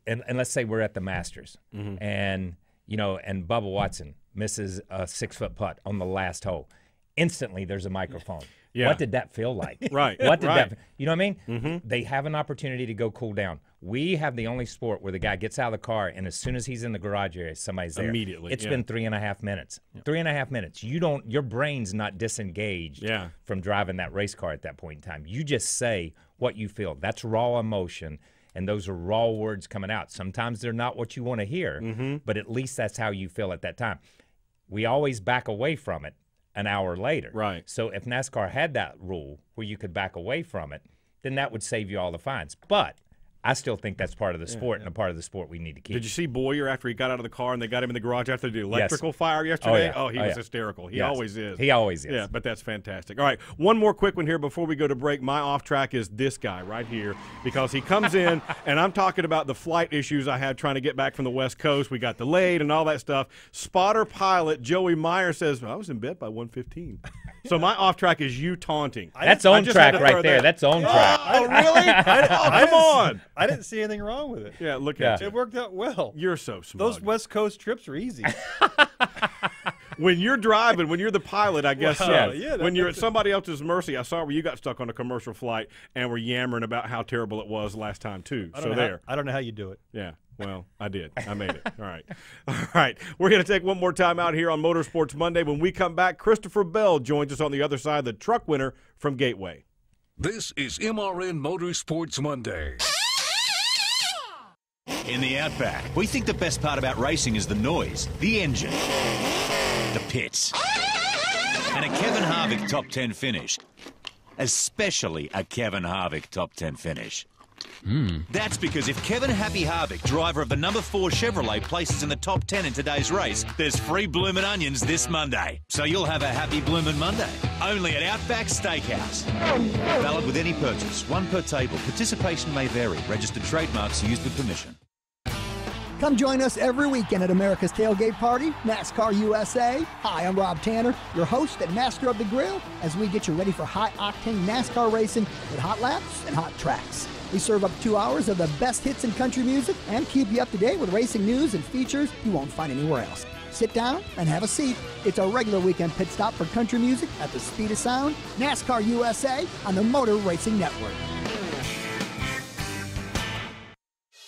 and let's say we're at the Masters, and and Bubba Watson misses a 6-foot putt on the last hole. Instantly, there's a microphone. Yeah. What did that feel like? Right. What did right. that? You know what I mean? They have an opportunity to go cool down. We have the only sport where the guy gets out of the car, and as soon as he's in the garage area, somebody's there. Immediately. It's been 3.5 minutes. 3.5 minutes. Your brain's not disengaged from driving that race car at that point in time. You just say what you feel. That's raw emotion, and those are raw words coming out. Sometimes they're not what you want to hear, but at least that's how you feel at that time. We always back away from it an hour later. Right. So if NASCAR had that rule where you could back away from it, then that would save you all the fines. But I still think that's part of the sport and a part of the sport we need to keep. Did you see Boyer after he got out of the car and they got him in the garage after the electrical fire yesterday? Oh, he was hysterical. He always is. He always is. Yeah, but that's fantastic. All right, one more quick one here before we go to break. My off track is this guy right here because he comes in and I'm talking about the flight issues I had trying to get back from the West Coast. We got delayed and all that stuff. Spotter pilot Joey Meier says, I was in bed by 1:15. So my off track is you taunting. That's on track right there. That's on track. Oh, really? Come on. I didn't see anything wrong with it. Yeah, look at you. It worked out well. You're so smart. Those West Coast trips are easy. When you're driving, when you're the pilot, I guess so. Yeah, when you're at somebody else's mercy, I saw where you got stuck on a commercial flight and were yammering about how terrible it was last time, too. I don't know how you do it. Yeah. Well, I did. I made it. All right. All right. We're going to take one more time out here on Motorsports Monday. When we come back, Christopher Bell joins us on the other side, the truck winner from Gateway. This is MRN Motorsports Monday. In the Outback, we think the best part about racing is the noise, the engine, the pits, and a Kevin Harvick top 10 finish. Especially a Kevin Harvick top 10 finish. That's because if Kevin Happy Harvick, driver of the number 4 Chevrolet, places in the top 10 in today's race, there's free bloomin' onions this Monday. So you'll have a happy bloomin' Monday. Only at Outback Steakhouse. Valid with any purchase. One per table. Participation may vary. Registered trademarks used with permission. Come join us every weekend at America's Tailgate Party, NASCAR USA. Hi, I'm Rob Tanner, your host and master of the grill, as we get you ready for high-octane NASCAR racing with hot laps and hot tracks. We serve up 2 hours of the best hits in country music and keep you up to date with racing news and features you won't find anywhere else. Sit down and have a seat. It's a regular weekend pit stop for country music at the speed of sound, NASCAR USA on the Motor Racing Network.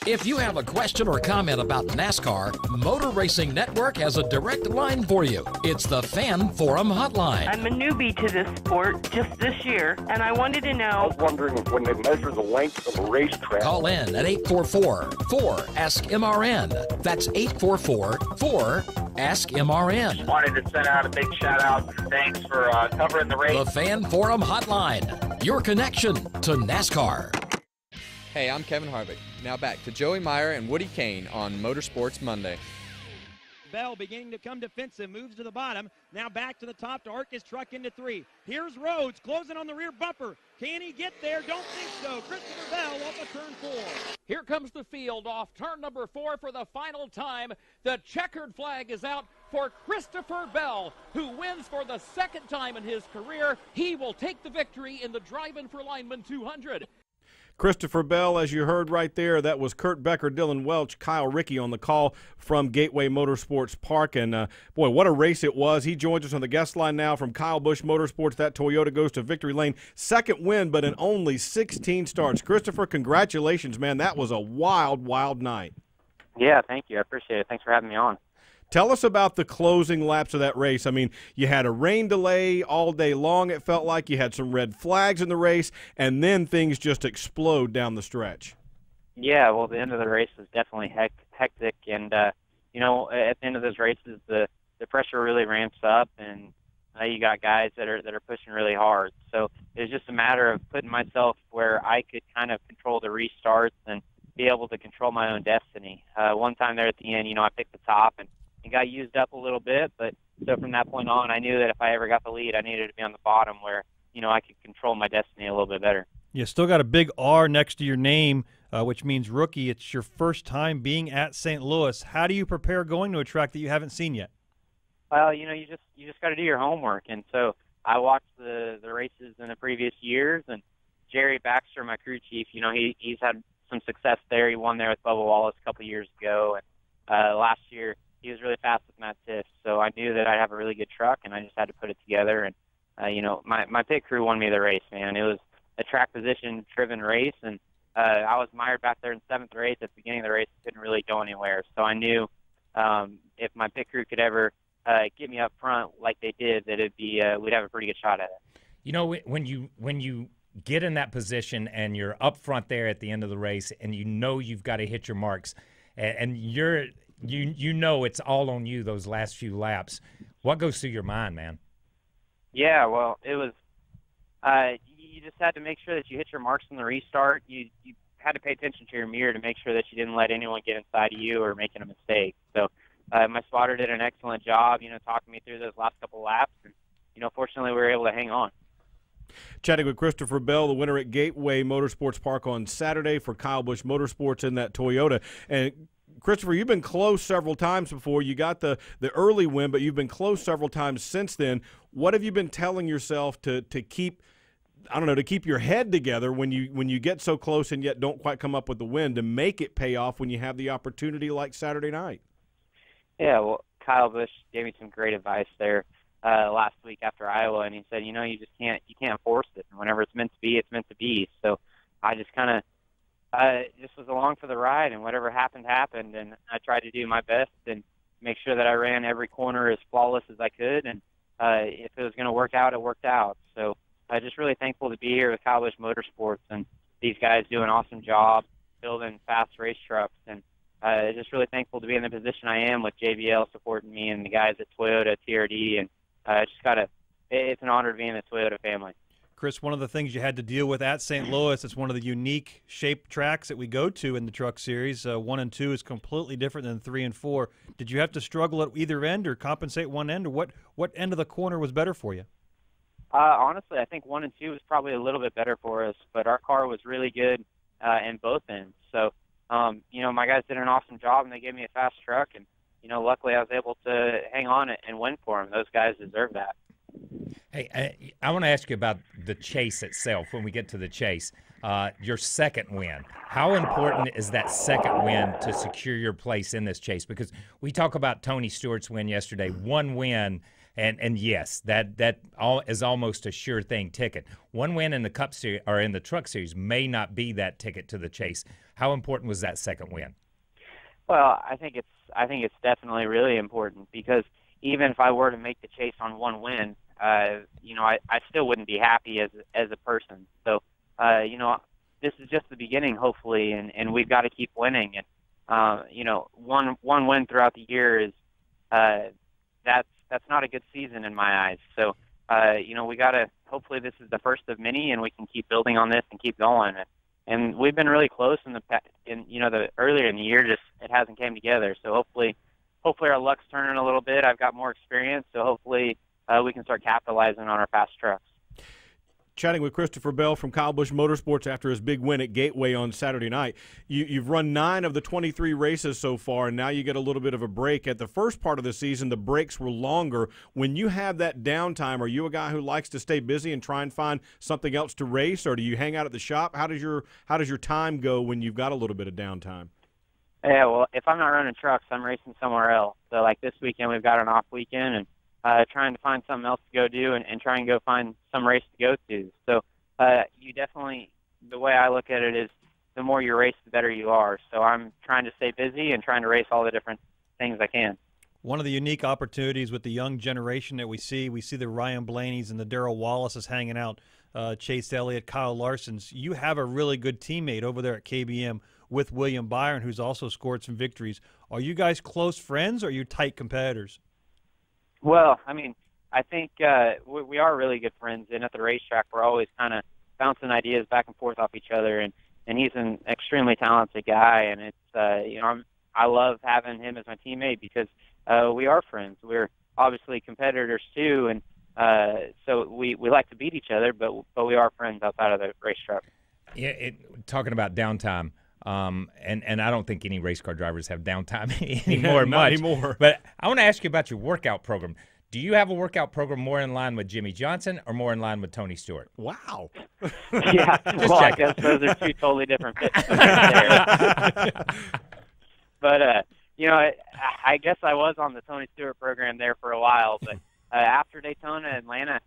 If you have a question or comment about NASCAR, Motor Racing Network has a direct line for you. It's the Fan Forum Hotline. I'm a newbie to this sport just this year, and I wanted to know. I was wondering when they measure the length of a racetrack. Call in at 844-4-ASK-MRN. That's 844-4-ASK-MRN. Wanted to send out a big shout out and thanks for covering the race. The Fan Forum Hotline, your connection to NASCAR. Hey, I'm Kevin Harvick. Now back to Joey Meier and Woody Kane on Motorsports Monday. Bell beginning to come defensive, moves to the bottom, now back to the top to arc his truck into 3. Here's Rhodes closing on the rear bumper. Can he get there? Don't think so. Christopher Bell off of turn 4. Here comes the field off turn number 4 for the final time. The checkered flag is out for Christopher Bell, who wins for the second time in his career. He will take the victory in the Drive-In for Lineman 200. Christopher Bell, as you heard right there, that was Kurt Becker, Dylan Welch, Kyle Rickey on the call from Gateway Motorsports Park. And, boy, what a race it was. He joins us on the guest line now from Kyle Busch Motorsports. That Toyota goes to victory lane. Second win, but in only 16 starts. Christopher, congratulations, man. That was a wild, wild night. Yeah, thank you. I appreciate it. Thanks for having me on. Tell us about the closing laps of that race. I mean, you had a rain delay all day long, it felt like. You had some red flags in the race, and then things just explode down the stretch. Yeah, well, the end of the race was definitely hectic. And, you know, at the end of those races, the pressure really ramps up, and you got guys that are pushing really hard. So it was just a matter of putting myself where I could kind of control the restarts and be able to control my own destiny. One time there at the end, you know, I picked the top and got used up a little bit, but so from that point on, I knew that if I ever got the lead, I needed to be on the bottom where, you know, I could control my destiny a little bit better. You still got a big R next to your name, which means rookie. It's your first time being at St. Louis. How do you prepare going to a track that you haven't seen yet? Well, you know, you just got to do your homework, and so I watched the races in the previous years, and Jerry Baxter, my crew chief, you know, he's had some success there. He won there with Bubba Wallace a couple years ago, and last year he was really fast with Matt Tiff, so I knew that I'd have a really good truck, and I just had to put it together. And, you know, my pit crew won me the race, man. It was a track position-driven race, and I was mired back there in 7th or 8th at the beginning of the race. Couldn't really go anywhere. So I knew if my pit crew could ever get me up front like they did, that it'd be we'd have a pretty good shot at it. You know, when you get in that position and you're up front there at the end of the race, and you know you've got to hit your marks, and you know it's all on you those last few laps. What goes through your mind, man? Yeah, well, it was you just had to make sure that you hit your marks in the restart. You had to pay attention to your mirror to make sure that you didn't let anyone get inside of you or making a mistake. So my spotter did an excellent job, you know, talking me through those last couple laps. And, you know, fortunately we were able to hang on. Chatting with Christopher Bell, the winner at Gateway Motorsports Park on Saturday for Kyle Busch Motorsports in that Toyota. And Christopher, you've been close several times before. You got the early win, but you've been close several times since then. What have you been telling yourself to keep, I don't know, to keep your head together when you get so close and yet don't quite come up with the win, to make it pay off when you have the opportunity like Saturday night? Yeah, well, Kyle Busch gave me some great advice there last week after Iowa, and he said, you know, you can't force it. And whenever it's meant to be, it's meant to be. So I just kind of just was along for the ride, and whatever happened, happened. And I tried to do my best and make sure that I ran every corner as flawless as I could. And if it was going to work out, it worked out. So just really thankful to be here with Kyle Busch Motorsports and these guys do an awesome job building fast race trucks. And just really thankful to be in the position I am with JBL supporting me and the guys at Toyota, TRD, and it's an honor to be in the Toyota family. Chris, one of the things you had to deal with at St. Louis, it's one of the unique shaped tracks that we go to in the Truck Series. 1 and 2 is completely different than 3 and 4. Did you have to struggle at either end or compensate one end, or what end of the corner was better for you? Honestly, I think 1 and 2 was probably a little bit better for us, but our car was really good in both ends. So, my guys did an awesome job, and they gave me a fast truck, and, luckily I was able to hang on and win for them. Those guys deserve that. Hey, I want to ask you about the chase itself when we get to the chase. Your second win. How important is that second win to secure your place in this chase? Because we talk about Tony Stewart's win yesterday, one win, and yes, that is almost a sure thing ticket. One win in the Cup Series or in the Truck Series may not be that ticket to the chase. How important was that second win? Well, I think it's definitely really important, because even if I were to make the chase on one win, I still wouldn't be happy as a person. So, this is just the beginning, hopefully, and we've got to keep winning. And one win throughout the year is that's not a good season in my eyes. So, we got to, hopefully this is the first of many, and we can keep building on this and keep going. And we've been really close the earlier in the year, just it hasn't came together. So hopefully our luck's turning a little bit. I've got more experience, so hopefully we can start capitalizing on our fast trucks. Chatting with Christopher Bell from Kyle Busch Motorsports after his big win at Gateway on Saturday night. You've run 9 of the 23 races so far, and now you get a little bit of a break. At the first part of the season, the breaks were longer. When you have that downtime, are you a guy who likes to stay busy and try and find something else to race, or do you hang out at the shop? How does your time go when you've got a little bit of downtime? Yeah, well, if I'm not running trucks, I'm racing somewhere else. So, like this weekend, we've got an off weekend, and trying to find something else to go do and try and go find some race to go to. So you definitely, the way I look at it is the more you race, the better you are. So I'm trying to stay busy and trying to race all the different things I can. One of the unique opportunities with the young generation that we see the Ryan Blaney's and the Darrell Wallace's hanging out, Chase Elliott, Kyle Larson's. You have a really good teammate over there at KBM with William Byron, who's also scored some victories. Are you guys close friends, or are you tight competitors? Well, I mean, I think we are really good friends, and at the racetrack we're always kind of bouncing ideas back and forth off each other, and he's an extremely talented guy, and it's I love having him as my teammate because we are friends. We're obviously competitors too, and so we like to beat each other, but we are friends outside of the racetrack. Yeah, talking about downtime. And I don't think any race car drivers have downtime anymore. Not anymore. But I want to ask you about your workout program. Do you have a workout program more in line with Jimmy Johnson or more in line with Tony Stewart? Wow. Yeah, well, I guess those are two totally different fits. But, I guess I was on the Tony Stewart program there for a while. But after Daytona, Atlanta,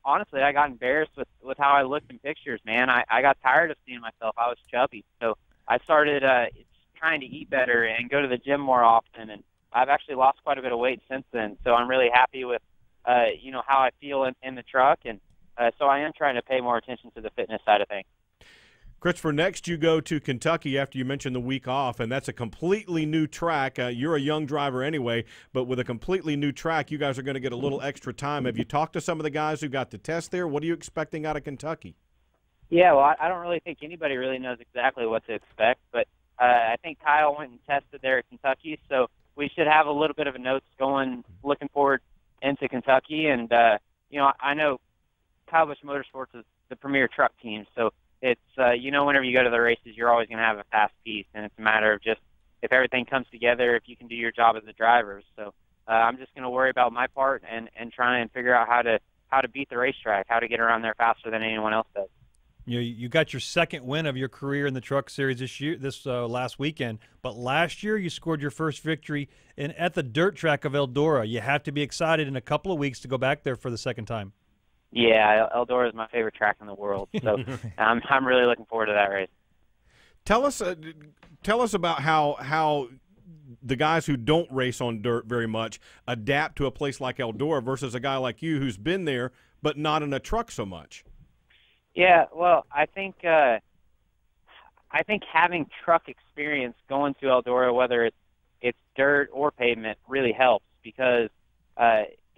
honestly, I got embarrassed with how I looked in pictures, man. I got tired of seeing myself. I was chubby. So I started trying to eat better and go to the gym more often, and I've actually lost quite a bit of weight since then. So I'm really happy with, how I feel in the truck, and so I am trying to pay more attention to the fitness side of things. Christopher, next you go to Kentucky after you mentioned the week off, and that's a completely new track. You're a young driver anyway, but with a completely new track, you guys are going to get a little extra time. Have you talked to some of the guys who got the test there? What are you expecting out of Kentucky? Yeah, well, I don't really think anybody really knows exactly what to expect, but I think Kyle went and tested there at Kentucky, so we should have a little bit of a notes looking forward into Kentucky. And, I know Kyle Busch Motorsports is the premier truck team, so it's, whenever you go to the races, you're always going to have a fast piece, and it's a matter of just if everything comes together, if you can do your job as a driver. So I'm just going to worry about my part and try and figure out how to beat the racetrack, how to get around there faster than anyone else does. You got your second win of your career in the Truck Series this last weekend, but last year you scored your first victory at the dirt track of Eldora. You have to be excited in a couple of weeks to go back there for the second time. Yeah, Eldora is my favorite track in the world, so I'm really looking forward to that race. Tell us about how the guys who don't race on dirt very much adapt to a place like Eldora versus a guy like you who's been there but not in a truck so much. Yeah, well, I think having truck experience going to Eldora, whether it's dirt or pavement, really helps, because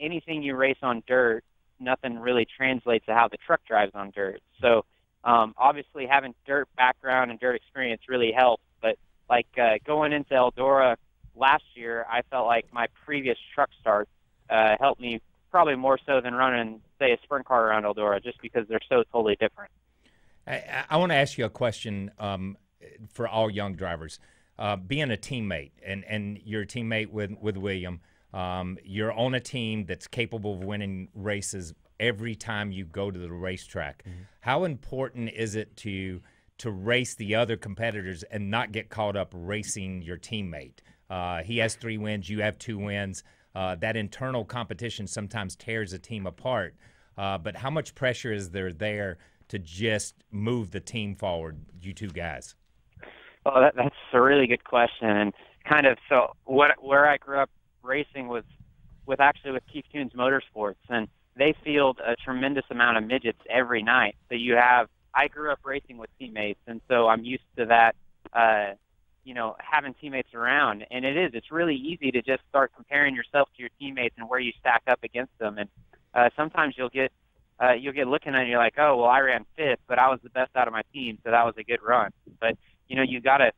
anything you race on dirt, nothing really translates to how the truck drives on dirt. So obviously having dirt background and dirt experience really helps. But like going into Eldora last year, I felt like my previous truck starts helped me probably more so than running, say, a sprint car around Eldora, just because they're so totally different. I want to ask you a question for all young drivers. Being a teammate, and you're a teammate with William, you're on a team that's capable of winning races every time you go to the racetrack. Mm-hmm. How important is it to race the other competitors and not get caught up racing your teammate? He has 3 wins, you have 2 wins. That internal competition sometimes tears a team apart. But how much pressure is there to just move the team forward, you two guys? Well, that's a really good question. And kind of, so where I grew up racing was with Keith Kunz Motorsports, and they field a tremendous amount of midgets every night. So I grew up racing with teammates, and so I'm used to that, having teammates around. And it's really easy to just start comparing yourself to your teammates and where you stack up against them. And sometimes you'll get looking at it and you're like, oh, well, I ran 5th, but I was the best out of my team, so that was a good run. But, you gotta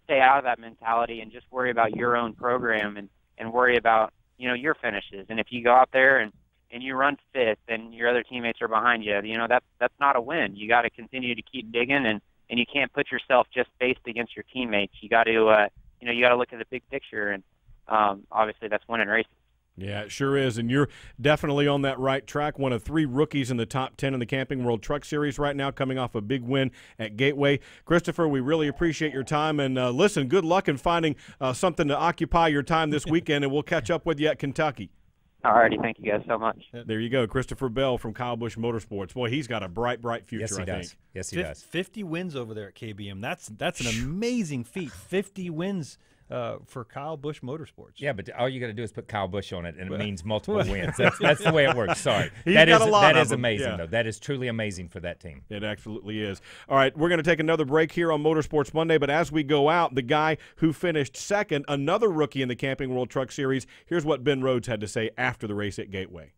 stay out of that mentality and just worry about your own program and worry about, your finishes. And if you go out there and you run 5th and your other teammates are behind you, that's not a win. You got to continue to keep digging, and you can't put yourself just based against your teammates. You got to, you got to look at the big picture, and obviously that's winning races. Yeah, it sure is, and you're definitely on that right track. One of 3 rookies in the top 10 in the Camping World Truck Series right now, coming off a big win at Gateway. Christopher, we really appreciate your time, and listen, good luck in finding something to occupy your time this weekend, and we'll catch up with you at Kentucky. All righty, thank you guys so much. There you go, Christopher Bell from Kyle Busch Motorsports. Boy, he's got a bright future, yes, he I does. think. Yes, he does. 50 wins over there at KBM. That's an amazing feat. 50 wins for Kyle Busch Motorsports. Yeah, but all you got to do is put Kyle Busch on it, and it means multiple wins. That's the way it works. Sorry. That is amazing, though. That is truly amazing for that team. It absolutely is. All right, we're going to take another break here on Motorsports Monday, but as we go out, the guy who finished second, another rookie in the Camping World Truck Series, here's what Ben Rhodes had to say after the race at Gateway.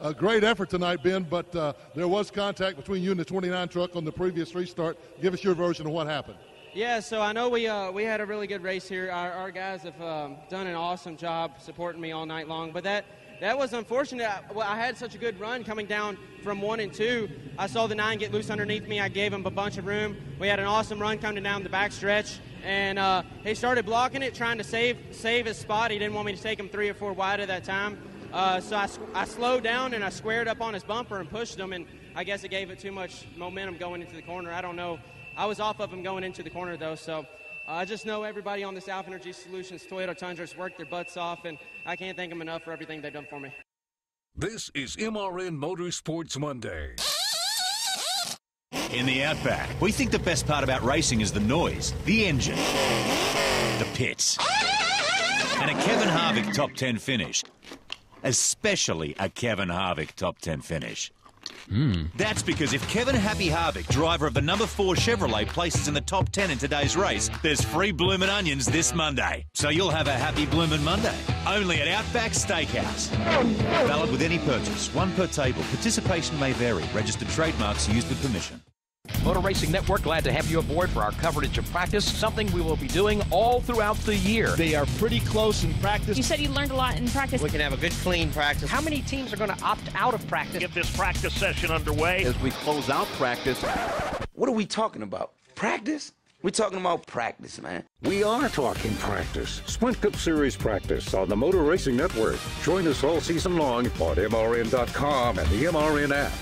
A great effort tonight, Ben, but there was contact between you and the 29 truck on the previous restart. Give us your version of what happened. Yeah, so I know we had a really good race here. Our guys have done an awesome job supporting me all night long, but that was unfortunate. I had such a good run coming down from 1 and 2. I saw the 9 get loose underneath me. I gave him a bunch of room. We had an awesome run coming down the back stretch, and he started blocking it, trying to save his spot. He didn't want me to take him 3 or 4 wide at that time. So I slowed down and I squared up on his bumper and pushed him, and I guess it gave it too much momentum going into the corner. I don't know. I was off of him going into the corner, though, so I just know everybody on this Alpha Energy Solutions Toyota Tundra's worked their butts off, and I can't thank them enough for everything they've done for me. This is MRN Motorsports Monday. In the Outback, we think the best part about racing is the noise, the engine, the pits, and a Kevin Harvick top 10 finish. Especially a Kevin Harvick top 10 finish. That's because if Kevin Happy Harvick, driver of the number 4 Chevrolet, places in the top 10 in today's race, there's free bloomin' onions this Monday. So you'll have a happy bloomin' Monday. Only at Outback Steakhouse. Valid with any purchase. 1 per table. Participation may vary. Registered trademarks used with permission. Motor Racing Network, glad to have you aboard for our coverage of practice, something we will be doing all throughout the year. They are pretty close in practice. You said you learned a lot in practice. We can have a good, clean practice. How many teams are going to opt out of practice? Get this practice session underway. As we close out practice. What are we talking about? Practice? We're talking about practice, man. We are talking practice. Sprint Cup Series practice on the Motor Racing Network. Join us all season long on MRN.com and the MRN app.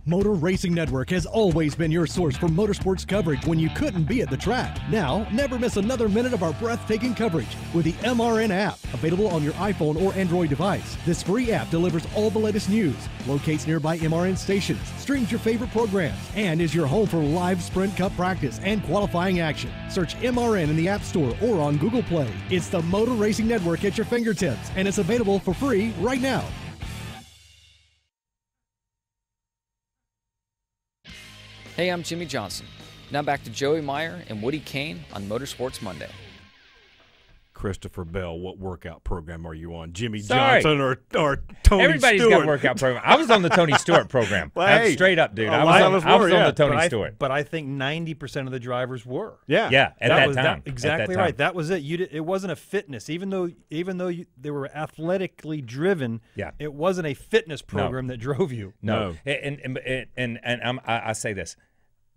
Motor Racing Network has always been your source for motorsports coverage when you couldn't be at the track. Now, never miss another minute of our breathtaking coverage with the MRN app, available on your iPhone or Android device. This free app delivers all the latest news, locates nearby MRN stations, streams your favorite programs, and is your home for live Sprint Cup practice and qualifying action. Search MRN in the App Store or on Google Play. It's the Motor Racing Network at your fingertips, and it's available for free right now. Hey, I'm Jimmy Johnson. Now back to Joey Meier and Woody Kane on Motorsports Monday. Christopher Bell, what workout program are you on? Jimmy Sorry. Johnson or Tony Everybody's Stewart? got a workout program. I was on the Tony Stewart program. Well, hey, straight up, dude. a I lot was of on, us were, the yeah. Tony Stewart. But I think 90% of the drivers were. Yeah. Yeah, at that was time. Exactly At that right. time. That was it. It wasn't a fitness. Even though they were athletically driven, Yeah. it wasn't a fitness program that drove you. No. And I say this.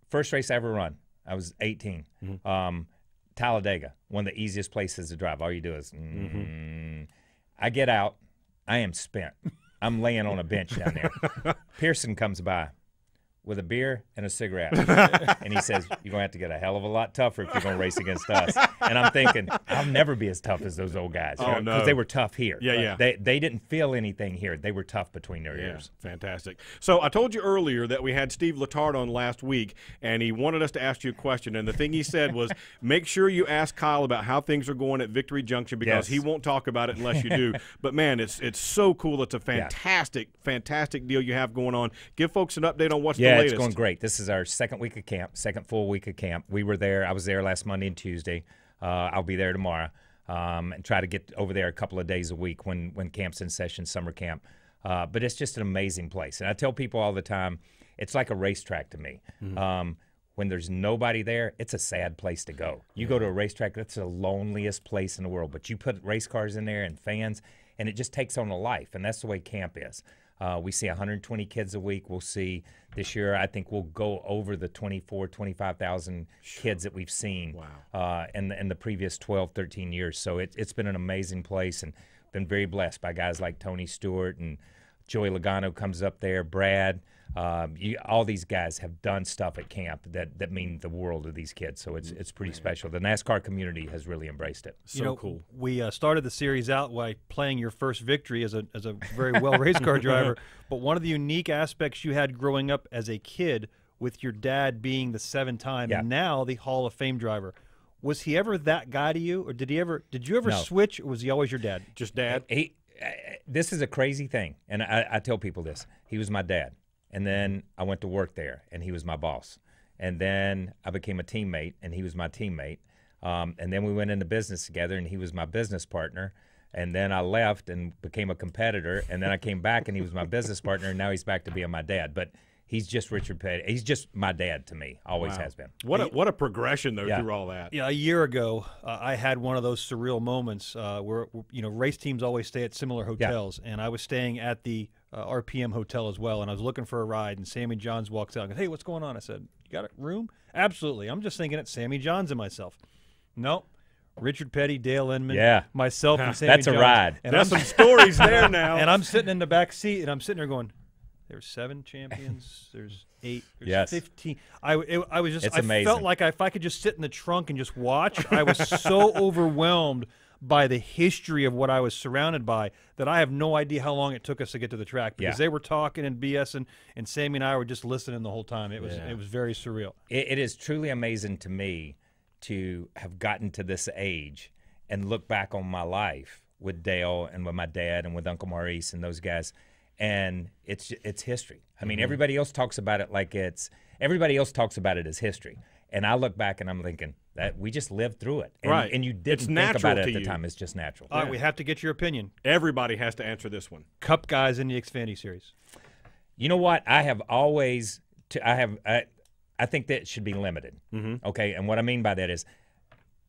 First race I ever run, I was 18. Talladega, one of the easiest places to drive. All you do is, I get out. I am spent. I'm laying on a bench down there. Pearson comes by with a beer and a cigarette. And he says, you're going to have to get a hell of a lot tougher if you're going to race against us. And I'm thinking, I'll never be as tough as those old guys. Oh, no. Because they were tough here. Yeah. They didn't feel anything here. They were tough between their ears. Fantastic. So I told you earlier that we had Steve Letarte on last week, and he wanted us to ask you a question. And the thing he said was, make sure you ask Kyle about how things are going at Victory Junction, because he won't talk about it unless you do. But, man, it's so cool. It's a fantastic deal you have going on. Give folks an update on what's the latest. Yeah, it's going great. This is our second week of camp, second full week of camp. We were there. I was there last Monday and Tuesday. I'll be there tomorrow and try to get over there a couple of days a week when camp's in session, summer camp. But it's just an amazing place. And I tell people all the time, it's like a racetrack to me. When there's nobody there, it's a sad place to go. You go to a racetrack, that's the loneliest place in the world. But you put race cars in there and fans, and it just takes on a life. And that's the way camp is. We see 120 kids a week. We'll see this year, I think we'll go over the 25,000 kids that we've seen in the previous 12, 13 years. So it's been an amazing place, and been very blessed by guys like Tony Stewart and Joey Logano comes up there, Brad. All these guys have done stuff at camp that mean the world to these kids. So it's pretty special. The NASCAR community has really embraced it. So cool. We started the series out by playing your first victory as a very well race car driver. But one of the unique aspects you had growing up as a kid, with your dad being the 7-time and now the Hall of Fame driver. Was he ever that guy to you, or did you ever switch, or was he always your dad? Just dad? This is a crazy thing, and I tell people this. He was my dad. And then I went to work there, and he was my boss. And then I became a teammate, and he was my teammate. And then we went into business together, and he was my business partner. And then I left and became a competitor. And then I came back, and he was my business partner, and now he's back to being my dad. But he's just Richard Petty. He's just my dad to me, always has been. What a progression, though, through all that. Yeah, a year ago, I had one of those surreal moments where, race teams always stay at similar hotels. And I was staying at the RPM hotel as well, and I was looking for a ride, and Sammy Johns walks out and goes, "Hey, what's going on?" I said, "You got a room?" "Absolutely." I'm just thinking it's Sammy Johns and myself. Nope. Richard Petty, Dale Inman, myself, and Sammy That's Johns. a ride. And there's some stories there now. And I'm sitting in the back seat, and I'm sitting there going, there's 7 champions, there's 8, there's 15. I was just, it's I amazing. felt like if I could just sit in the trunk and just watch, I was so overwhelmed by the history of what I was surrounded by that I have no idea how long it took us to get to the track, because they were talking and BSing, and Sammy and I were just listening the whole time. It was very surreal. It is truly amazing to me to have gotten to this age and look back on my life with Dale and with my dad and with Uncle Maurice and those guys, and it's history. I mean, everybody else talks about it as history. And I look back and I'm thinking that we just lived through it. And, and you didn't think about it at the time. It's just natural. All right, we have to get your opinion. Everybody has to answer this one. Cup guys in the Xfinity Series. You know what? I have always I think that should be limited. Okay, and what I mean by that is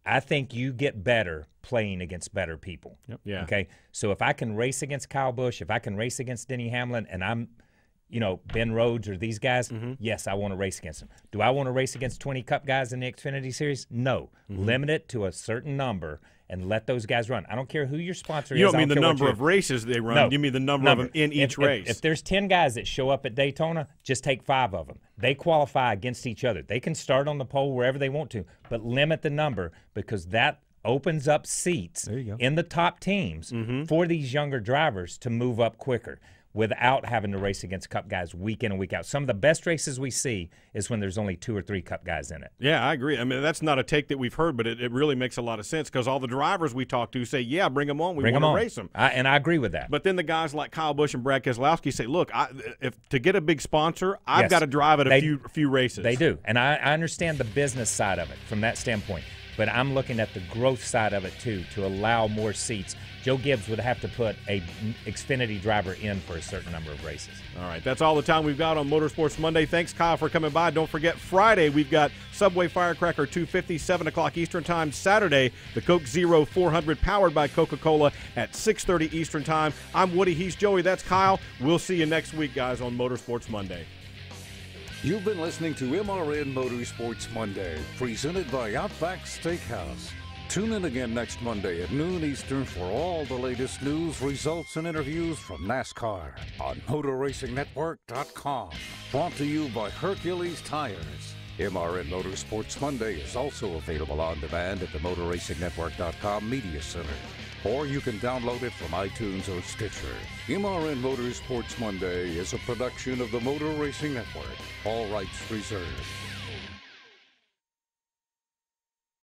I think you get better playing against better people. Okay, so if I can race against Kyle Busch, if I can race against Denny Hamlin, and I'm Ben Rhodes or these guys, yes, I want to race against them. Do I want to race against 20 Cup guys in the Xfinity Series? No. Limit it to a certain number and let those guys run. I don't care who your sponsor is. You don't mean the number of races they run. No. You mean the number of them in each race. If there's 10 guys that show up at Daytona, just take 5 of them. They qualify against each other. They can start on the pole wherever they want to, but limit the number, because that opens up seats in the top teams for these younger drivers to move up quicker. without having to race against Cup guys week in and week out. Some of the best races we see is when there's only 2 or 3 Cup guys in it. Yeah, I agree. I mean, that's not a take that we've heard, but it really makes a lot of sense because all the drivers we talk to say, yeah, bring them on. We want to race them. And I agree with that. But then the guys like Kyle Busch and Brad Keselowski say, look, if to get a big sponsor, I've got to drive at a few races. They do. And I understand the business side of it from that standpoint. But I'm looking at the growth side of it, too, to allow more seats. Joe Gibbs would have to put a Xfinity driver in for a certain number of races. All right, that's all the time we've got on Motorsports Monday. Thanks, Kyle, for coming by. Don't forget, Friday we've got Subway Firecracker 250, 7 o'clock Eastern Time. Saturday, the Coke Zero 400 powered by Coca-Cola at 6:30 Eastern Time. I'm Woody. He's Joey. That's Kyle. We'll see you next week, guys, on Motorsports Monday. You've been listening to MRN Motorsports Monday, presented by Outback Steakhouse. Tune in again next Monday at noon Eastern for all the latest news, results, and interviews from NASCAR on MotorRacingNetwork.com. Brought to you by Hercules Tires. MRN Motorsports Monday is also available on demand at the MotorRacingNetwork.com Media Center. Or you can download it from iTunes or Stitcher. MRN Motorsports Monday is a production of the Motor Racing Network. All rights reserved.